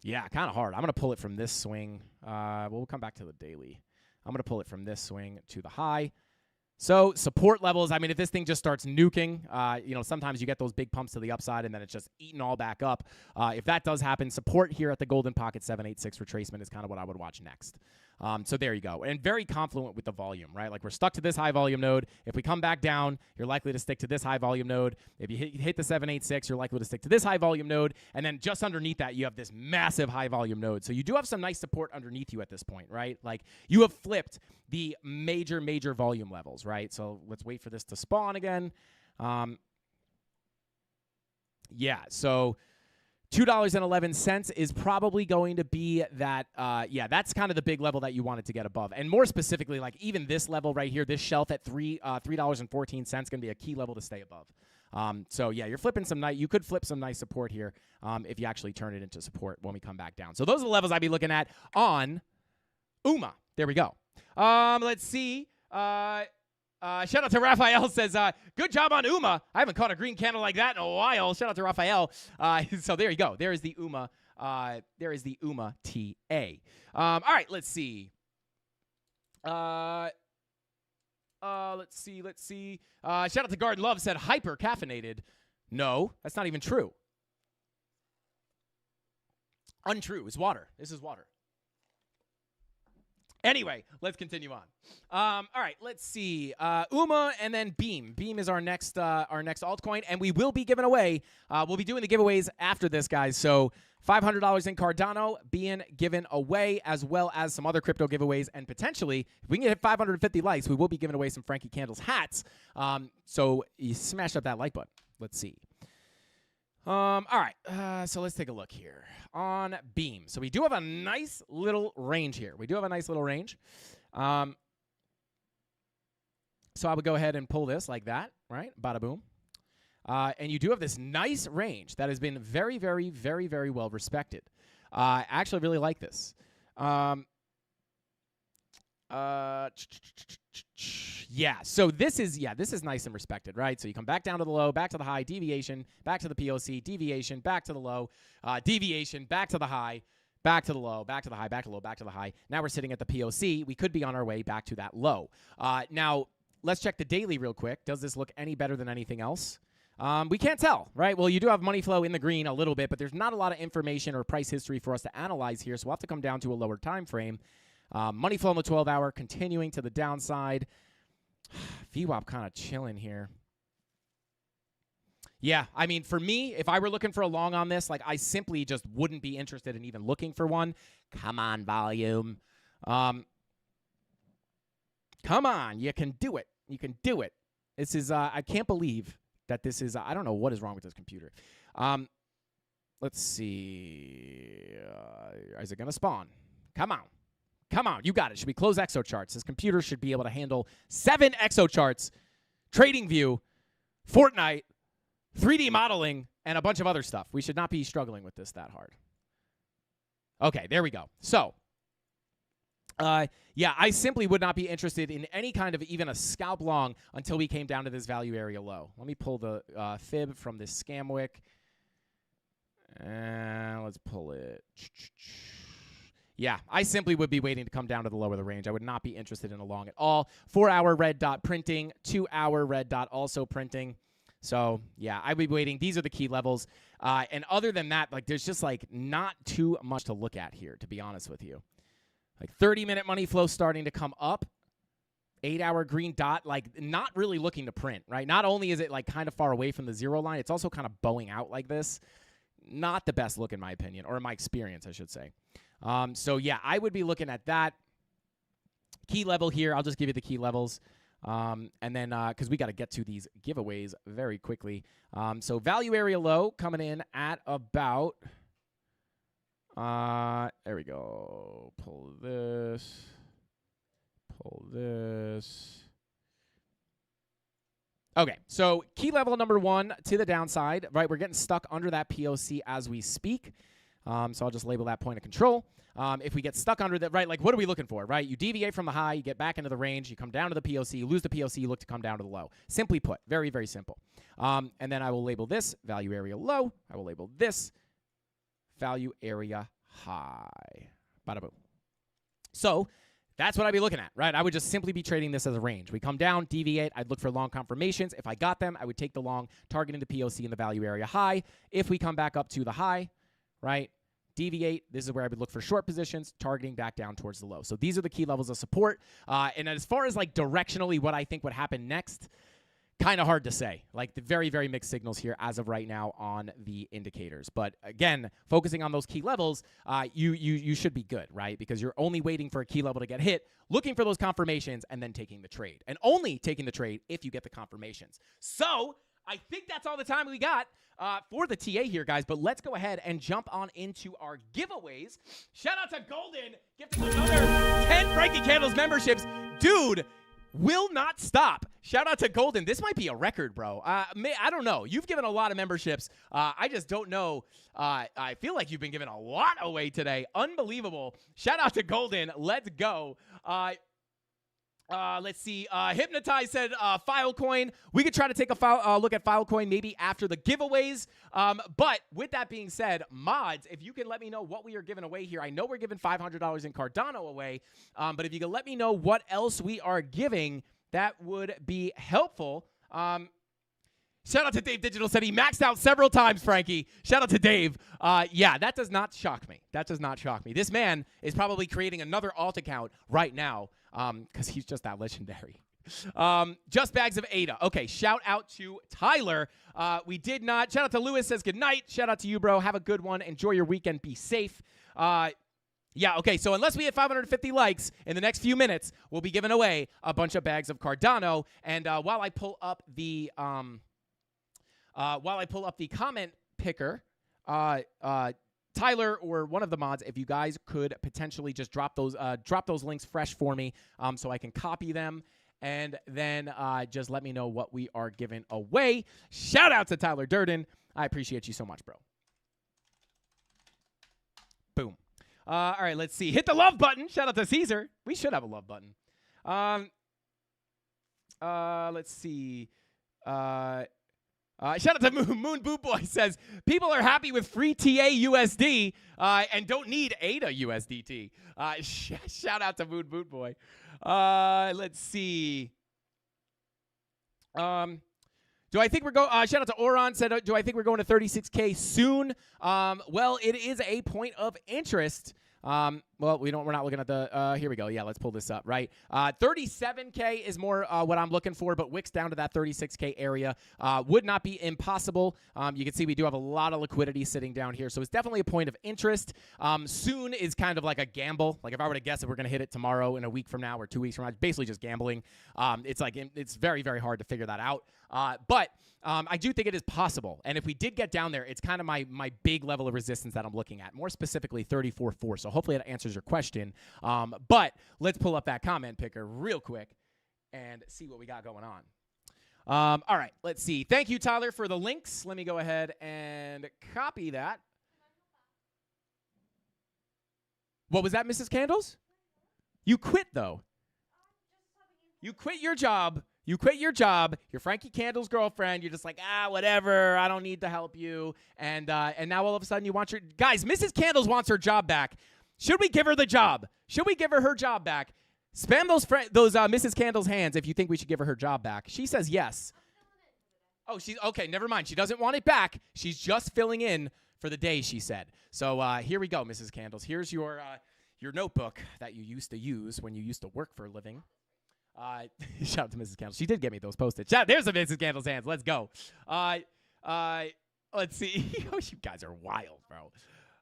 Yeah, kind of hard. I'm going to pull it from this swing. We'll come back to the daily. I'm going to pull it from this swing to the high. So support levels, I mean, if this thing just starts nuking, sometimes you get those big pumps to the upside and then it's just eating all back up. If that does happen, support here at the golden pocket 786 retracement is kind of what I would watch next. So there you go. And very confluent with the volume, right? Like we're stuck to this high volume node. If we come back down, you're likely to stick to this high volume node. If you hit the 786, you're likely to stick to this high volume node. And then just underneath that, you have this massive high volume node. So you do have some nice support underneath you at this point, right? Like you have flipped the major volume levels, right? So let's wait for this to spawn again. Yeah, so $2.11 is probably going to be that, that's kind of the big level that you wanted to get above. And more specifically, like even this level right here, this shelf at $3.14 going to be a key level to stay above. So yeah, you're flipping some you could flip some nice support here if you actually turn it into support when we come back down. So those are the levels I'd be looking at on UMA. There we go. Let's see. Shout out to Raphael, says, good job on UMA. I haven't caught a green candle like that in a while. Shout out to Raphael. So there you go. There is the UMA. There is the UMA TA. All right, let's see. Let's see. Shout out to Garden Love, said hyper caffeinated. No, that's not even true. Untrue. It's water. This is water. Anyway, let's continue on. All right, let's see. UMA and then Beam. Beam is our next altcoin, and we will be giving away. We'll be doing the giveaways after this, guys. So $500 in Cardano being given away, as well as some other crypto giveaways, and potentially, if we can get 550 likes, we will be giving away some Frankie Candles hats. So you smash up that like button. Let's see. All right, so let's take a look here on Beam. So we do have a nice little range here. So I would go ahead and pull this like that, right? Bada boom. And you do have this nice range that has been very, very, very, very well respected. I actually really like this. Yeah, so this is nice and respected, right? So you come back down to the low, back to the high, deviation, back to the POC, deviation, back to the low, deviation, back to the high, back to the low, back to the high, back to the low, back to the high. Now we're sitting at the POC. We could be on our way back to that low. Now, let's check the daily real quick. Does this look any better than anything else? We can't tell, right? Well, you do have money flow in the green a little bit, but there's not a lot of information or price history for us to analyze here, so we'll have to come down to a lower time frame. Money flow on the 12-hour, continuing to the downside. VWAP kind of chilling here. Yeah, I mean, for me, if I were looking for a long on this, like I simply just wouldn't be interested in even looking for one. Come on, volume. Come on, you can do it. You can do it. This is, I can't believe that this is, I don't know what is wrong with this computer. Let's see. Is it going to spawn? Come on. Come on, you got it. Should we close ExoCharts? This computer should be able to handle 7 ExoCharts, TradingView, Fortnite, 3D modeling, and a bunch of other stuff. We should not be struggling with this that hard. Okay, there we go. So, yeah, I simply would not be interested in any kind of even a scalp long until we came down to this value area low. Let me pull the fib from this scam wick. And let's pull it. Yeah, I simply would be waiting to come down to the low of the range. I would not be interested in a long at all. 4-hour red dot printing, 2-hour red dot also printing. So, yeah, I'd be waiting. These are the key levels. And other than that, like, there's just, like, not too much to look at here, to be honest with you. Like, 30-minute money flow starting to come up. 8-hour green dot, like, not really looking to print, right? Not only is it, like, kind of far away from the zero line, it's also kind of bowing out like this. Not the best look, in my opinion, or in my experience, I should say. So, yeah, I would be looking at that. Key level here, I'll just give you the key levels. And then because we got to get to these giveaways very quickly. So value area low coming in at about, there we go. Pull this. Okay, so key level number 1 to the downside, right? We're getting stuck under that POC as we speak. So I'll just label that point of control. If we get stuck under that, right, like what are we looking for, right? You deviate from the high, you get back into the range, you come down to the POC, you lose the POC, you look to come down to the low. Simply put, very, very simple. And then I will label this value area low. I will label this value area high. Bada boom. So that's what I'd be looking at, right? I would just simply be trading this as a range. We come down, deviate. I'd look for long confirmations. If I got them, I would take the long, targeting the POC in the value area high. If we come back up to the high, right, deviate. This is where I would look for short positions, targeting back down towards the low. So these are the key levels of support. And as far as like directionally what I think would happen next, kind of hard to say. Like the very, very mixed signals here as of right now on the indicators. But again, focusing on those key levels, you should be good, right? Because you're only waiting for a key level to get hit, looking for those confirmations, and then taking the trade. And only taking the trade if you get the confirmations. So I think that's all the time we got for the TA here, guys. But let's go ahead and jump on into our giveaways. Shout out to Golden, gifting another 10 Frankie Candles memberships. Dude, will not stop. Shout out to Golden. This might be a record, bro. I don't know. You've given a lot of memberships. I just don't know. I feel like you've been giving a lot away today. Unbelievable. Shout out to Golden. Let's go. Let's see. Hypnotize said Filecoin. We could try to take a look at Filecoin maybe after the giveaways. But with that being said, mods, if you can let me know what we are giving away here. I know we're giving $500 in Cardano away. But if you can let me know what else we are giving, that would be helpful. Shout out to Dave Digital, said he maxed out several times, Frankie. Shout out to Dave. Yeah, that does not shock me. That does not shock me. This man is probably creating another alt account right now because he's just that legendary. Just bags of ADA. Okay, shout out to Tyler. We did not. Shout out to Lewis, says good night. Shout out to you, bro. Have a good one. Enjoy your weekend. Be safe. Yeah, okay, so unless we hit 550 likes in the next few minutes, we'll be giving away a bunch of bags of Cardano. And while I pull up the comment picker, Tyler or one of the mods, if you guys could potentially just drop those links fresh for me, so I can copy them, and then just let me know what we are giving away. Shout out to Tyler Durden. I appreciate you so much, bro. Boom. All right, let's see. Hit the love button. Shout out to Caesar. We should have a love button. Let's see. Shout out to Moon Boot Boy, says people are happy with free TA USD and don't need ADA USDT. Shout out to Moon Boot Boy. Let's see. Do I think we're going? Shout out to Oron, said, do I think we're going to 36K soon? Well, it is a point of interest. Well, we're not looking at the, here we go. Yeah, let's pull this up, right? 37K is more what I'm looking for, but wicks down to that 36K area would not be impossible. You can see we do have a lot of liquidity sitting down here, so it's definitely a point of interest. Soon is kind of like a gamble. Like if I were to guess if we're going to hit it tomorrow, in a week from now, or 2 weeks from now, it's basically just gambling. It's very, very hard to figure that out. But I do think it is possible. And if we did get down there, it's kind of my big level of resistance that I'm looking at, more specifically 34.4. So hopefully that answers your question. But let's pull up that comment picker real quick and see what we got going on. All right, let's see. Thank you, Tyler, for the links. Let me go ahead and copy that. What was that, Mrs. Candles? You quit, though. You quit your job. You quit your job. You're Frankie Candle's girlfriend. You're just like, whatever. I don't need to help you. And now all of a sudden you want your... Guys, Mrs. Candles wants her job back. Should we give her the job? Should we give her job back? Spam those Mrs. Candle's hands if you think we should give her job back. She says yes. Oh, she's... Okay, never mind. She doesn't want it back. She's just filling in for the day, she said. So here we go, Mrs. Candles. Here's your notebook that you used to use when you used to work for a living. Shout out to Mrs. Candles. She did get me those Post-its. There's a Mrs. Candles hands. Let's go. Let's see. Oh, you guys are wild, bro.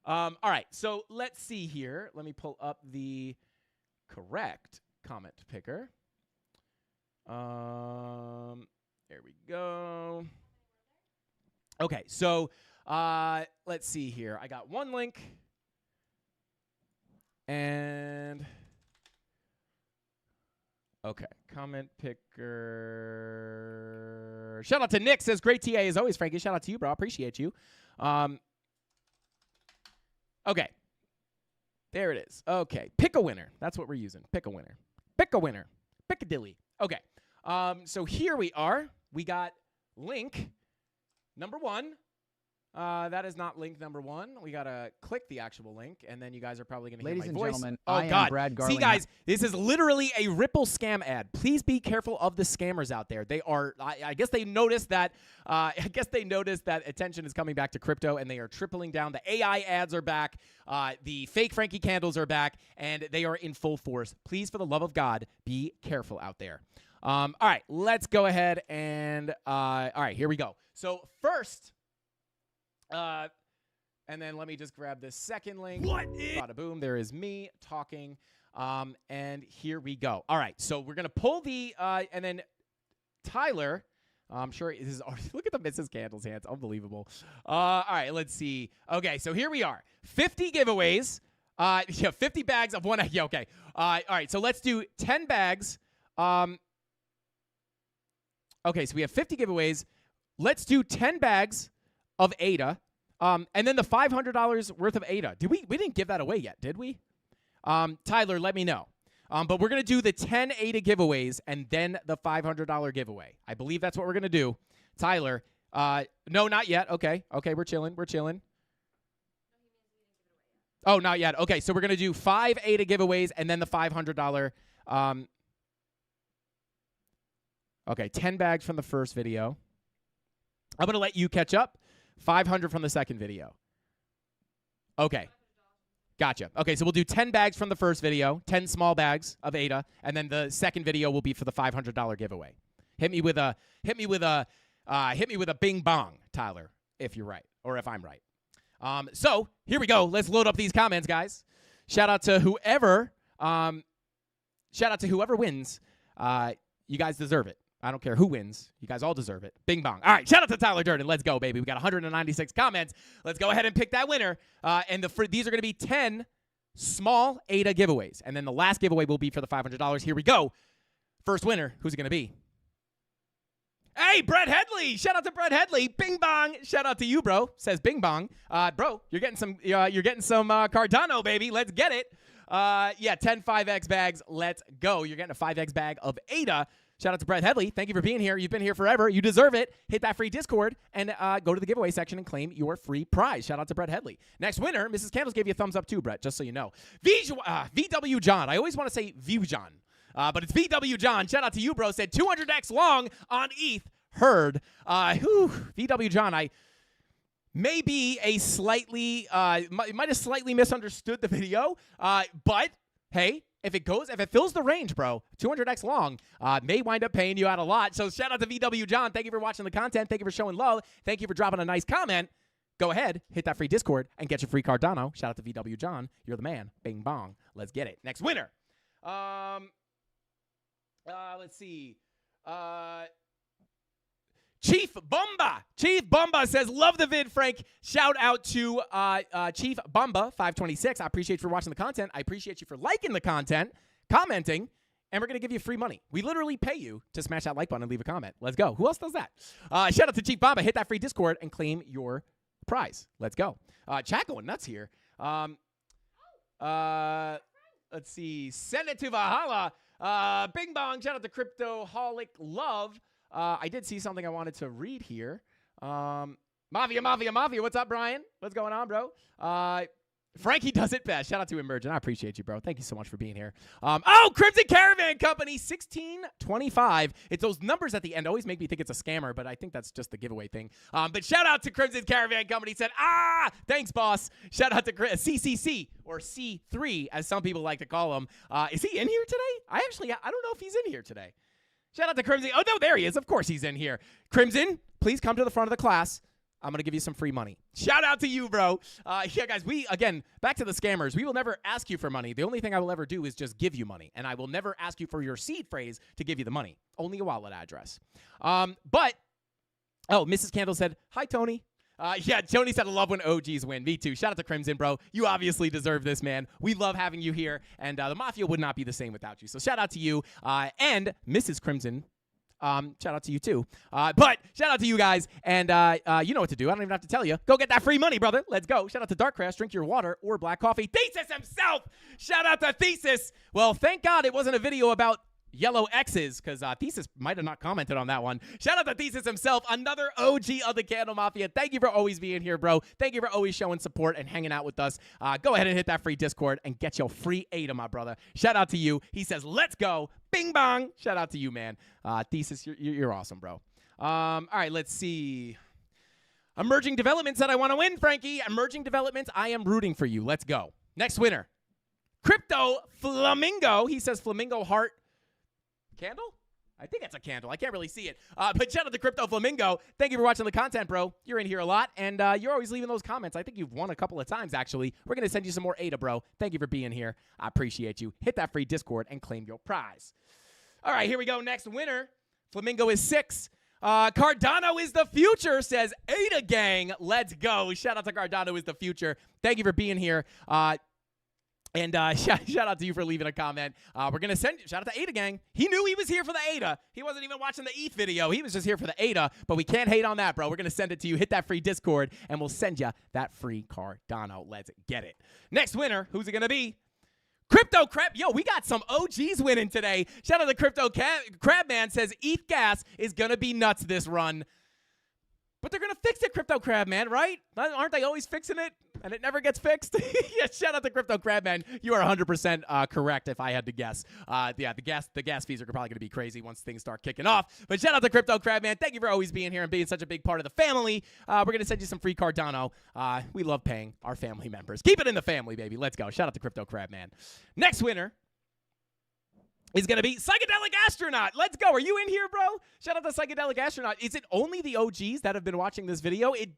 All right. So let's see here. Let me pull up the correct comment picker. There we go. Okay, so let's see here. I got one link. And okay, comment picker. Shout out to Nick, says great TA as always, Frankie. Shout out to you, bro. Appreciate you. Okay. There it is. Okay. Pick a winner. That's what we're using. Pick a winner. Pick a winner. Piccadilly. Okay. So here we are. We got link number 1. That is not link number 1. We got to click the actual link, and then you guys are probably going to hear my voice. Ladies and gentlemen, oh, I God. am Brad Garland. See, guys, this is literally a Ripple scam ad. Please be careful of the scammers out there. They are, I guess they noticed that, attention is coming back to crypto, and they are tripling down. The AI ads are back. The fake Frankie candles are back, and they are in full force. Please, for the love of God, be careful out there. All right, let's go ahead and, all right, here we go. So first, and then let me just grab this second link. Bada boom. There is me talking. And here we go. All right. So we're going to pull the, and then Tyler, I'm sure this is, look at the Mrs. Candle's hands. Unbelievable. All right. Let's see. Okay. So here we are. 50 giveaways. 50 bags of one. Yeah. Okay. All right. So let's do 10 bags. Okay. So we have 50 giveaways. Let's do 10 bags of ADA, and then the $500 worth of ADA. We didn't give that away yet, did we? Tyler, let me know. But we're going to do the 10 ADA giveaways and then the $500 giveaway. I believe that's what we're going to do. Tyler, no, not yet. Okay, we're chilling. Oh, not yet. Okay, so we're going to do 5 ADA giveaways and then the $500. Okay, 10 bags from the first video. I'm going to let you catch up. 500 from the second video. Okay. Gotcha. Okay, so we'll do 10 bags from the first video, 10 small bags of ADA, and then the second video will be for the $500 giveaway. Hit me with a bing bong, Tyler, if you're right, or if I'm right. So here we go. Let's load up these comments, guys. Shout out to whoever wins. You guys deserve it. I don't care who wins. You guys all deserve it. Bing bong. All right, shout out to Tyler Durden. Let's go, baby. We got 196 comments. Let's go ahead and pick that winner. And these are going to be 10 small ADA giveaways. And then the last giveaway will be for the $500. Here we go. First winner. Who's it going to be? Hey, Brett Headley. Shout out to Brett Headley. Bing bong. Shout out to you, bro. Says bing bong. Bro, you're getting some Cardano, baby. Let's get it. 10 5X bags. Let's go. You're getting a 5X bag of ADA. Shout out to Brett Headley. Thank you for being here. You've been here forever. You deserve it. Hit that free Discord and go to the giveaway section and claim your free prize. Shout out to Brett Headley. Next winner, Mrs. Candles gave you a thumbs up too, Brett, just so you know. VW John. I always want to say View John, but it's VW John. Shout out to you, bro. Said 200x long on ETH. Heard. VW John, I may be a slightly, might have slightly misunderstood the video, but hey, if it fills the range, bro, 200x long, may wind up paying you out a lot. So shout out to VW John. Thank you for watching the content. Thank you for showing love. Thank you for dropping a nice comment. Go ahead, hit that free Discord and get your free Cardano. Shout out to VW John. You're the man. Bing bong. Let's get it. Next winner. Let's see. Chief Bumba says, love the vid, Frank. Shout out to Chief Bumba 526. I appreciate you for watching the content. I appreciate you for liking the content, commenting, and we're going to give you free money. We literally pay you to smash that like button and leave a comment. Let's go. Who else does that? Shout out to Chief Bumba. Hit that free Discord and claim your prize. Let's go. Chat going nuts here. Let's see. Send it to Valhalla. Bing bong. Shout out to Cryptoholic Love. I did see something I wanted to read here. Mafia. What's up, Brian? What's going on, bro? Frankie does it best. Shout out to Emergent. I appreciate you, bro. Thank you so much for being here. Crimson Caravan Company, 1625. It's those numbers at the end always make me think it's a scammer, but I think that's just the giveaway thing. But shout out to Crimson Caravan Company. Said, thanks, boss. Shout out to CCC, or C3, as some people like to call him. Is he in here today? I don't know if he's in here today. Shout out to Crimson. Oh, no, there he is. Of course he's in here. Crimson, please come to the front of the class. I'm going to give you some free money. Shout out to you, bro. Yeah, guys, back to the scammers. We will never ask you for money. The only thing I will ever do is just give you money. And I will never ask you for your seed phrase to give you the money. Only a wallet address. Mrs. Candle said, hi, Tony. Yeah, Tony said, I love when OGs win. Me too. Shout out to Crimson, bro. You obviously deserve this, man. We love having you here, and the Mafia would not be the same without you. So shout out to you. And Mrs. Crimson, shout out to you too. But shout out to you guys, and you know what to do. I don't even have to tell you. Go get that free money, brother. Let's go. Shout out to Dark Crash. Drink your water or black coffee. Thesis himself. Shout out to Thesis. Well, thank God it wasn't a video about yellow X's, because Thesis might have not commented on that one. Shout out to Thesis himself, another OG of the Candle Mafia. Thank you for always being here, bro. Thank you for always showing support and hanging out with us. Go ahead and hit that free Discord and get your free ADA, my brother. Shout out to you. He says, let's go. Bing bong. Shout out to you, man. Thesis, you're awesome, bro. All right, let's see. Emerging developments that I want to win, Frankie. Emerging developments, I am rooting for you. Let's go. Next winner. Crypto Flamingo. He says Flamingo Heart. Candle? I think that's a candle. I can't really see it. But shout out to Crypto Flamingo. Thank you for watching the content, bro. You're in here a lot, and you're always leaving those comments. I think you've won a couple of times, actually. We're going to send you some more ADA, bro. Thank you for being here. I appreciate you. Hit that free Discord and claim your prize. All right, here we go. Next winner. Flamingo is 6. Cardano is the future, says ADA Gang. Let's go. Shout out to Cardano is the future. Thank you for being here. And shout out to you for leaving a comment. We're going to send – shout out to ADA Gang. He knew he was here for the ADA. He wasn't even watching the ETH video. He was just here for the ADA, but we can't hate on that, bro. We're going to send it to you. Hit that free Discord, and we'll send you that free Cardano. Let's get it. Next winner, who's it going to be? Crypto Crab. Yo, we got some OGs winning today. Shout out to Crypto Crabman says ETH gas is going to be nuts this run. But they're going to fix it, Crypto Crabman, right? Aren't they always fixing it? And it never gets fixed? Yeah, shout out to Crypto Crabman. You are 100% correct if I had to guess. Yeah, the gas fees are probably going to be crazy once things start kicking off. But shout out to Crypto Crabman. Thank you for always being here and being such a big part of the family. We're going to send you some free Cardano. We love paying our family members. Keep it in the family, baby. Let's go. Shout out to Crypto Crabman. Next winner is going to be Psychedelic Astronaut. Let's go. Are you in here, bro? Shout out to Psychedelic Astronaut. Is it only the OGs that have been watching this video? It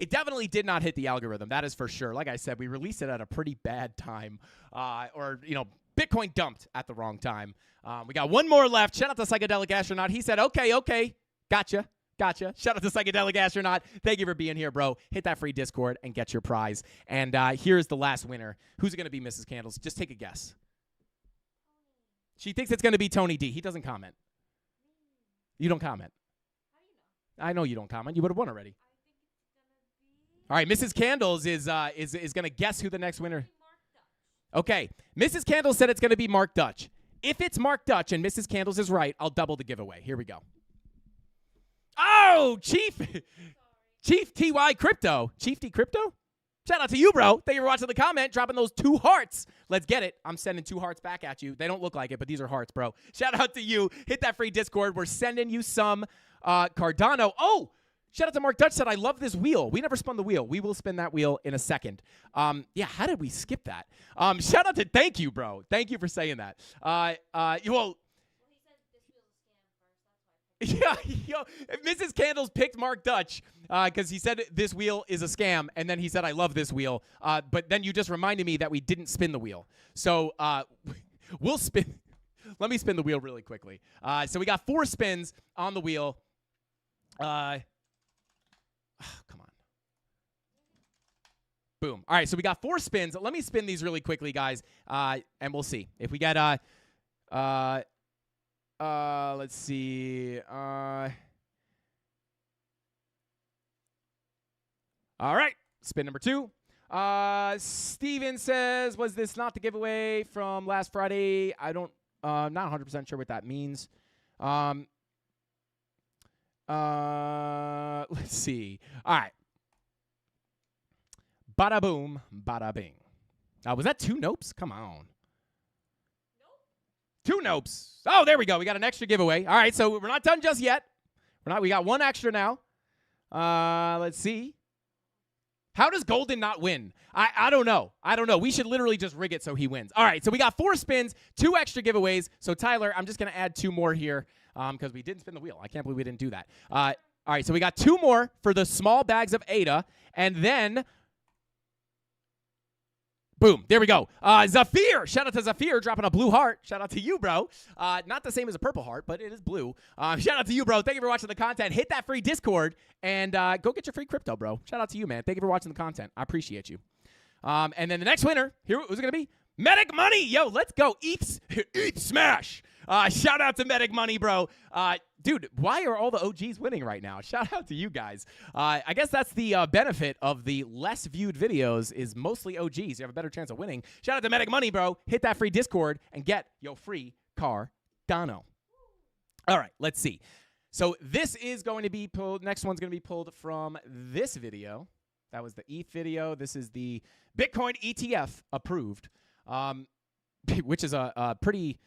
definitely did not hit the algorithm. That is for sure. Like I said, we released it at a pretty bad time. Bitcoin dumped at the wrong time. We got one more left. Shout out to Psychedelic Astronaut. He said, okay. Gotcha. Shout out to Psychedelic Astronaut. Thank you for being here, bro. Hit that free Discord and get your prize. And here's the last winner. Who's it going to be, Mrs. Candles? Just take a guess. She thinks it's going to be Tony D. He doesn't comment. You don't comment. I know you don't comment. You would have won already. All right, Mrs. Candles is going to guess who the next winner. Okay, Mrs. Candles said it's going to be Mark Dutch. If it's Mark Dutch and Mrs. Candles is right, I'll double the giveaway. Here we go. Oh, Chief TY Crypto. Chief D Crypto? Shout out to you, bro. Thank you for watching the comment, dropping those 2 hearts. Let's get it. I'm sending 2 hearts back at you. They don't look like it, but these are hearts, bro. Shout out to you. Hit that free Discord. We're sending you some Cardano. Oh, shout out to Mark Dutch said, I love this wheel. We never spun the wheel. We will spin that wheel in a second. Yeah, how did we skip that? Shout out to, thank you, bro. Thank you for saying that. Yeah, Mrs. Candles picked Mark Dutch because he said this wheel is a scam, and then he said, I love this wheel. But then you just reminded me that we didn't spin the wheel. So we'll spin. Let me spin the wheel really quickly. So we got 4 spins on the wheel. Come on. Boom. All right, so we got 4 spins. Let me spin these really quickly, guys, and we'll see. If we get let's see. All right, spin number 2. Steven says, was this not the giveaway from last Friday? I don't, not 100% sure what that means. Let's see. All right. Bada boom, bada bing. Was that 2 nopes? Come on. 2 nopes. Oh, there we go. We got an extra giveaway. All right, so we're not done just yet. We got 1 extra now. Let's see. How does Golden not win? I don't know. We should literally just rig it so he wins. All right, so we got 4 spins, 2 extra giveaways. So, Tyler, I'm just going to add 2 more here because we didn't spin the wheel. I can't believe we didn't do that. All right, so we got 2 more for the small bags of Ada, and then boom, there we go. Zafir, shout out to Zafir dropping a blue heart. Shout out to you, bro. Not the same as a purple heart, but it is blue. Shout out to you, bro. Thank you for watching the content. Hit that free Discord and go get your free crypto, bro. Shout out to you, man. Thank you for watching the content. I appreciate you. And then the next winner, here, who's it going to be? Medic Money. Yo, let's go. Eat smash. Shout out to Medic Money, bro. Dude, why are all the OGs winning right now? Shout out to you guys. I guess that's the benefit of the less viewed videos is mostly OGs. You have a better chance of winning. Shout out to Medic Money, bro. Hit that free Discord and get your free Cardano. All right, let's see. So this is going to be pulled. Next one's going to be pulled from this video. That was the ETH video. This is the Bitcoin ETF approved, which is a pretty...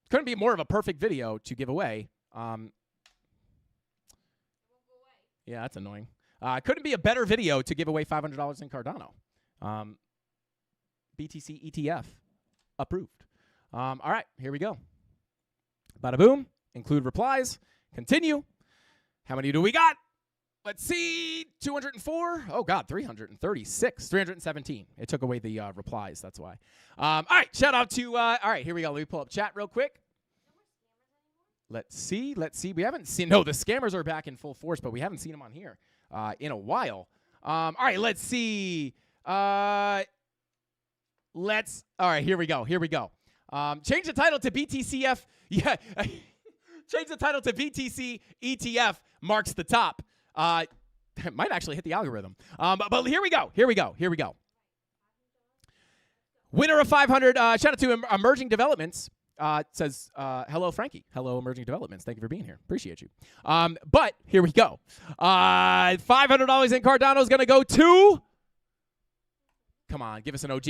couldn't be more of a perfect video to give away. Yeah, that's annoying. Couldn't be a better video to give away $500 in Cardano. BTC ETF approved. All right, here we go. Bada boom. Include replies. Continue. How many do we got? Let's see. 204. Oh, God, 336. 317. It took away the replies. That's why. All right, shout out to... all right, here we go. Let me pull up chat real quick. Let's see. We haven't seen... No, the scammers are back in full force, but we haven't seen them on here in a while. All right, let's see. All right, here we go. Change the title to BTCF. Yeah. Change the title to BTC ETF marks the top. It might actually hit the algorithm. But here we go. Winner of 500. Shout out to Emerging Developments. Says, hello, Frankie. Hello, Emerging Developments. Thank you for being here. Appreciate you. But here we go. $500 in Cardano is going to go to... Come on, give us an OG.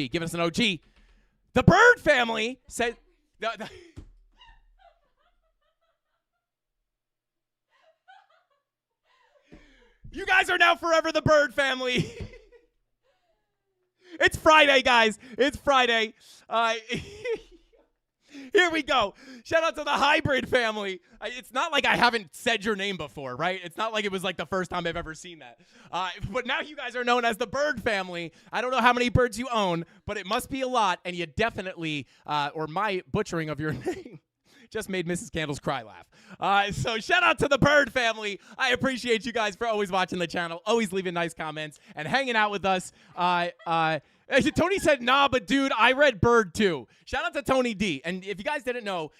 The Bird family said... You guys are now forever the Bird family. It's Friday, guys. It's Friday. Here we go. Shout out to the Hybrid family. It's not like I haven't said your name before, right? It's not like it was like the first time I've ever seen that. But now you guys are known as the Bird family. I don't know how many birds you own, but it must be a lot, and you definitely, or my butchering of your name, just made Mrs. Candles cry laugh. So shout out to the Bird family. I appreciate you guys for always watching the channel, always leaving nice comments, and hanging out with us. Tony said, nah, but dude, I read Bird too. Shout out to Tony D. And if you guys didn't know,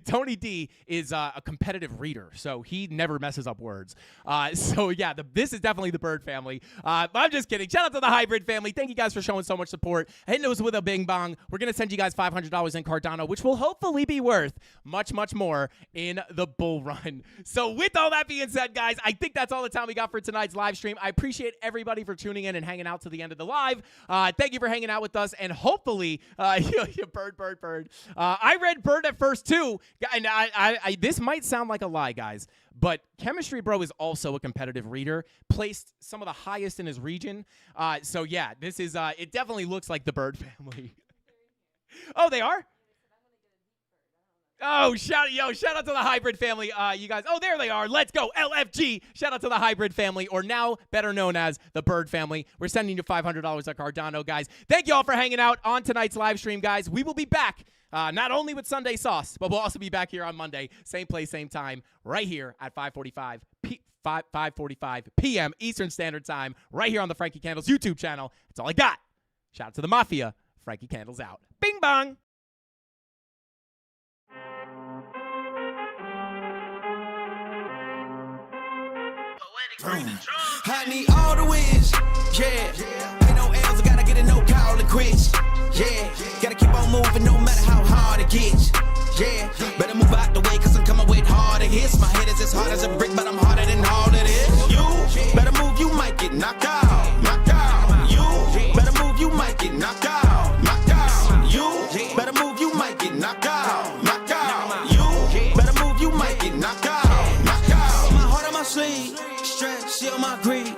Tony D is a competitive reader, so he never messes up words. So yeah, this is definitely the Bird family. But I'm just kidding. Shout out to the Hybrid family. Thank you guys for showing so much support. Hitting us with a bing bong. We're going to send you guys $500 in Cardano, which will hopefully be worth much, much more in the bull run. So with all that being said, guys, I think that's all the time we got for tonight's live stream. I appreciate everybody for tuning in and hanging out to the end of the live. Thank you for hanging out with us, and hopefully, Bird. I read Bird at first too, and I this might sound like a lie, guys, but Chemistry Bro is also a competitive reader, placed some of the highest in his region. So yeah, this is it definitely looks like the Bird family. Oh, they are? Oh, shout out to the Hybrid family. You guys, oh, there they are. Let's go, LFG. Shout out to the Hybrid family, or now better known as the Bird family. We're sending you $500 at Cardano, guys. Thank you all for hanging out on tonight's live stream, guys. We will be back, not only with Sunday Sauce, but we'll also be back here on Monday. Same place, same time, right here at 5:45 p.m. Eastern Standard Time, right here on the Frankie Candles YouTube channel. That's all I got. Shout out to the Mafia. Frankie Candles out. Bing bong. I need all the wins, yeah. Ain't no L's, I gotta get a no call and quits, yeah. Gotta keep on moving no matter how hard it gets, yeah. Better move out the way, cause I'm coming with harder hits. My head is as hard as a brick, but I'm harder than all it is. You better move, you might get knocked out. You better move, you might get knocked out. You better move, you might get knocked out. You better move, you might get knocked out. My heart on my sleeve. Stress, shield my greed.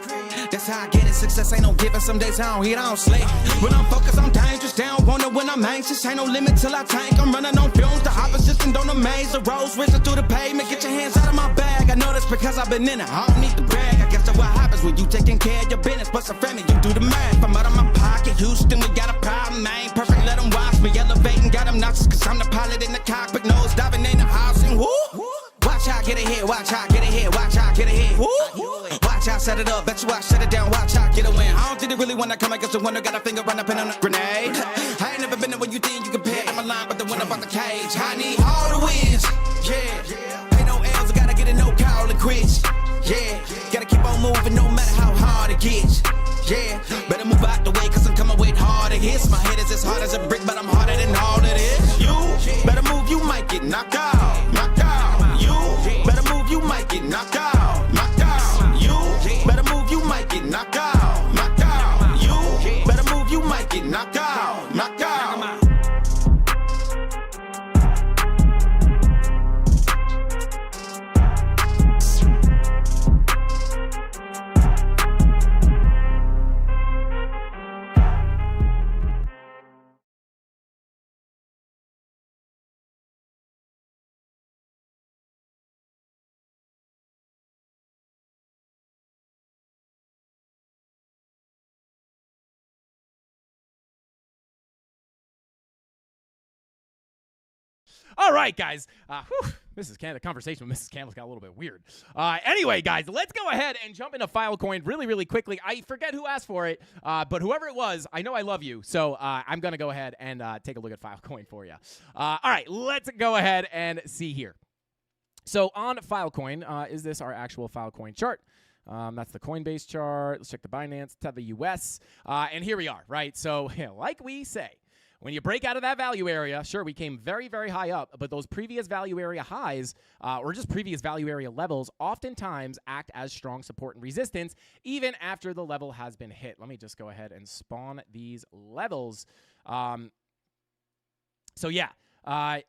That's how I get it. Success. process, ain't no giving. Some days I don't eat, I don't sleep. When I'm focused, I'm dangerous. They don't want it when I'm anxious. Ain't no limit till I tank. I'm running on fumes. The opposition don't amaze. The roads racing through the pavement. Get your hands out of my bag. I know that's because I've been in it. I don't need to brag. I guess that's what happens when you taking care of your business. But some family, you do the math. I'm out of my pocket. Houston, we got a problem, man. Perfect, let them watch me. Elevating, got them nauseous. Cause I'm the pilot in the cockpit. Nose diving in the housing. Woo! Watch out, get ahead. Watch out, get ahead. Watch out, get ahead. Woo! Watch out, set it up. Bet you I shut it down. Watch out, get a win. I don't think they really wanna come against the winner. Got a finger run up in on a grenade. I ain't never been there when you think you compare. I'm a line, but the one about the cage. I need all the wins. Yeah. Ain't no L's, I gotta get a no call and quits. Yeah. Gotta keep on moving no matter how hard it gets. Yeah. Better move out the way, cause I'm coming with harder hits. My head is as hard as a brick, but I'm harder than all it is. You better move, you might get knocked out. Knocked out. You better move, you might get knocked out. Knocked out. You better move, you might get knocked out. Knocked out. You better move, you might get knocked out. Knocked out. All right, guys. Mrs. Candle, the conversation with Mrs. Candle's got a little bit weird. Anyway, guys, let's go ahead and jump into Filecoin really, really quickly. I forget who asked for it, but whoever it was, I know I love you, so I'm going to go ahead and take a look at Filecoin for you. All right, let's go ahead and see here. So on Filecoin, is this our actual Filecoin chart? That's the Coinbase chart. Let's check the Binance, Tether US, and here we are, right? So like we say, when you break out of that value area, sure, we came very, very high up, but those previous value area highs or just previous value area levels oftentimes act as strong support and resistance even after the level has been hit. Let me just go ahead and spawn these levels. So, yeah. Come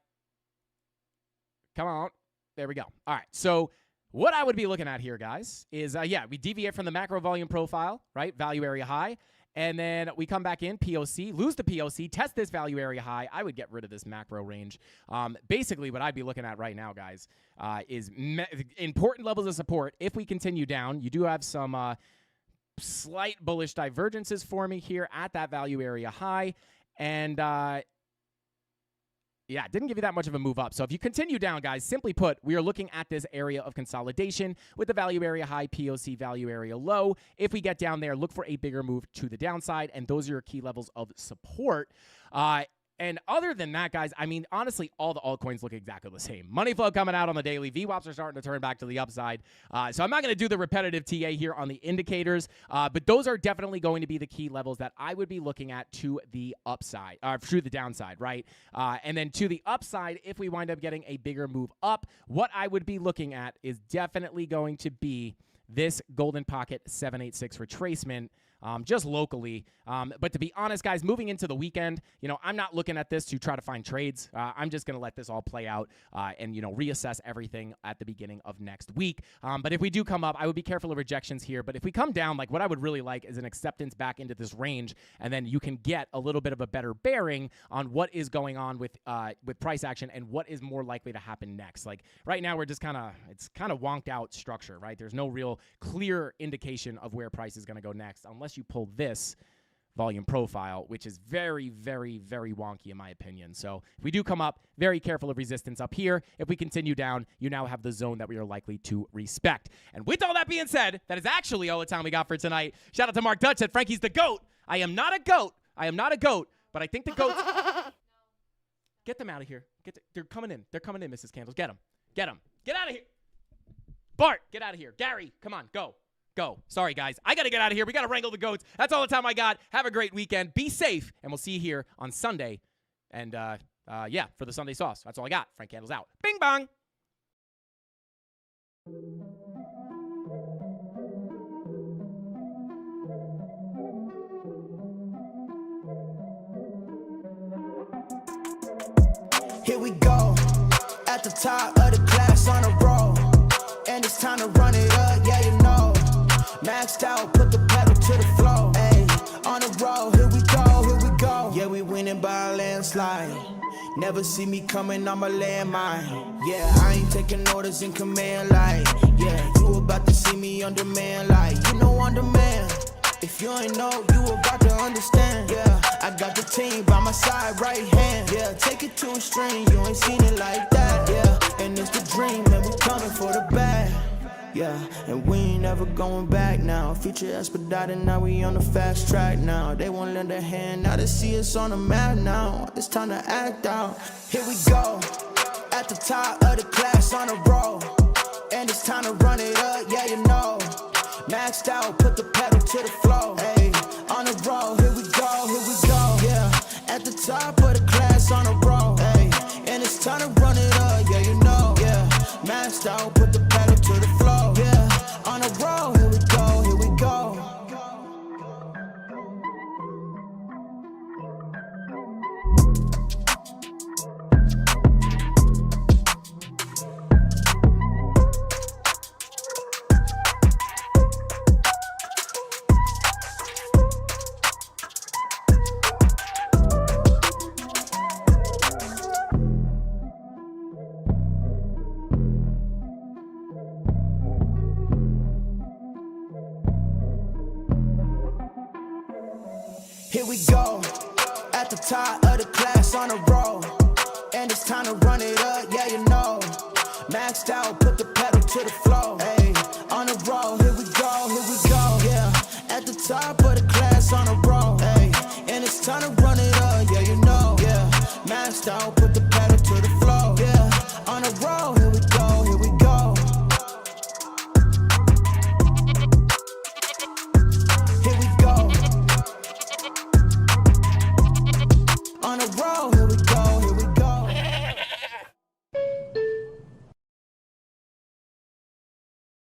on. There we go. All right. So what I would be looking at here, guys, is, we deviate from the macro volume profile, right? Value area high. And then we come back in, POC, lose the POC, test this value area high. I would get rid of this macro range. Basically, what I'd be looking at right now, guys, is important levels of support. If we continue down, you do have some slight bullish divergences for me here at that value area high. And yeah, it didn't give you that much of a move up. So if you continue down, guys, simply put, we are looking at this area of consolidation with the value area high, POC value area low. If we get down there, look for a bigger move to the downside, and those are your key levels of support. And other than that, guys, I mean, honestly, all the altcoins look exactly the same. Money flow coming out on the daily. VWAPs are starting to turn back to the upside. So I'm not going to do the repetitive TA here on the indicators, but those are definitely going to be the key levels that I would be looking at to the upside, or to the downside, right? And then to the upside, if we wind up getting a bigger move up, what I would be looking at is definitely going to be this golden pocket 786 retracement. Just locally. But to be honest, guys, moving into the weekend, I'm not looking at this to try to find trades. I'm just going to let this all play out and, reassess everything at the beginning of next week. But if we do come up, I would be careful of rejections here. But if we come down, like what I would really like is an acceptance back into this range, and then you can get a little bit of a better bearing on what is going on with price action and what is more likely to happen next. Like right now, we're just it's kind of wonked out structure, right? There's no real clear indication of where price is going to go next, unless you pull this volume profile, which is very, very, very wonky in my opinion. So if we do come up, very careful of resistance up here. If we continue down, you now have the zone that we are likely to respect. And with all that being said, that is actually all the time we got for tonight. Shout out to Mark Dutch, said Frankie's the GOAT. I am not a GOAT. But I think the GOATs... Get them out of here. They're coming in. They're coming in, Mrs. Candles. Get them. Get out of here. Bart, get out of here. Gary, come on, go. Sorry, guys. I got to get out of here. We got to wrangle the goats. That's all the time I got. Have a great weekend. Be safe, and we'll see you here on Sunday. And, for the Sunday sauce. That's all I got. Frank Candles out. Bing, bong. Here we go. At the top of the class on a roll. And it's time to run it up, yeah, Maxed out, put the pedal to the floor. win by a landslide. Never see me coming, I'm a landmine. Yeah, I ain't taking orders in command like. Yeah, you about to see me on demand like. You know on demand. If you ain't know, you about to understand. Yeah, I got the team by my side, right hand. Yeah, take it to a string, you ain't seen it like that. Yeah, and it's the dream, and we coming for the bag. Yeah, and we ain't never going back now. Future expedited, now we on the fast track now. They won't lend a hand, now they see us on the map now. It's time to act out. Here we go, at the top of the class on a roll. And it's time to run it up, yeah you know. Maxed out, put the pedal to the floor. Hey, on the road, here we go, yeah. At the top of the class on a roll. Hey, and it's time to run it up, yeah you know. Yeah, maxed out, put the pedal to the floor. Yeah, on the road, here we go, here we go. Here we go, at the top of the class on a roll. And it's time to run it up, yeah you know. Maxed out, put the pedal to the floor. Hey, on the road, here we go, yeah. At the top of the class on a roll. Hey, and it's time to run it up, yeah you know. Yeah, maxed out, put the pedal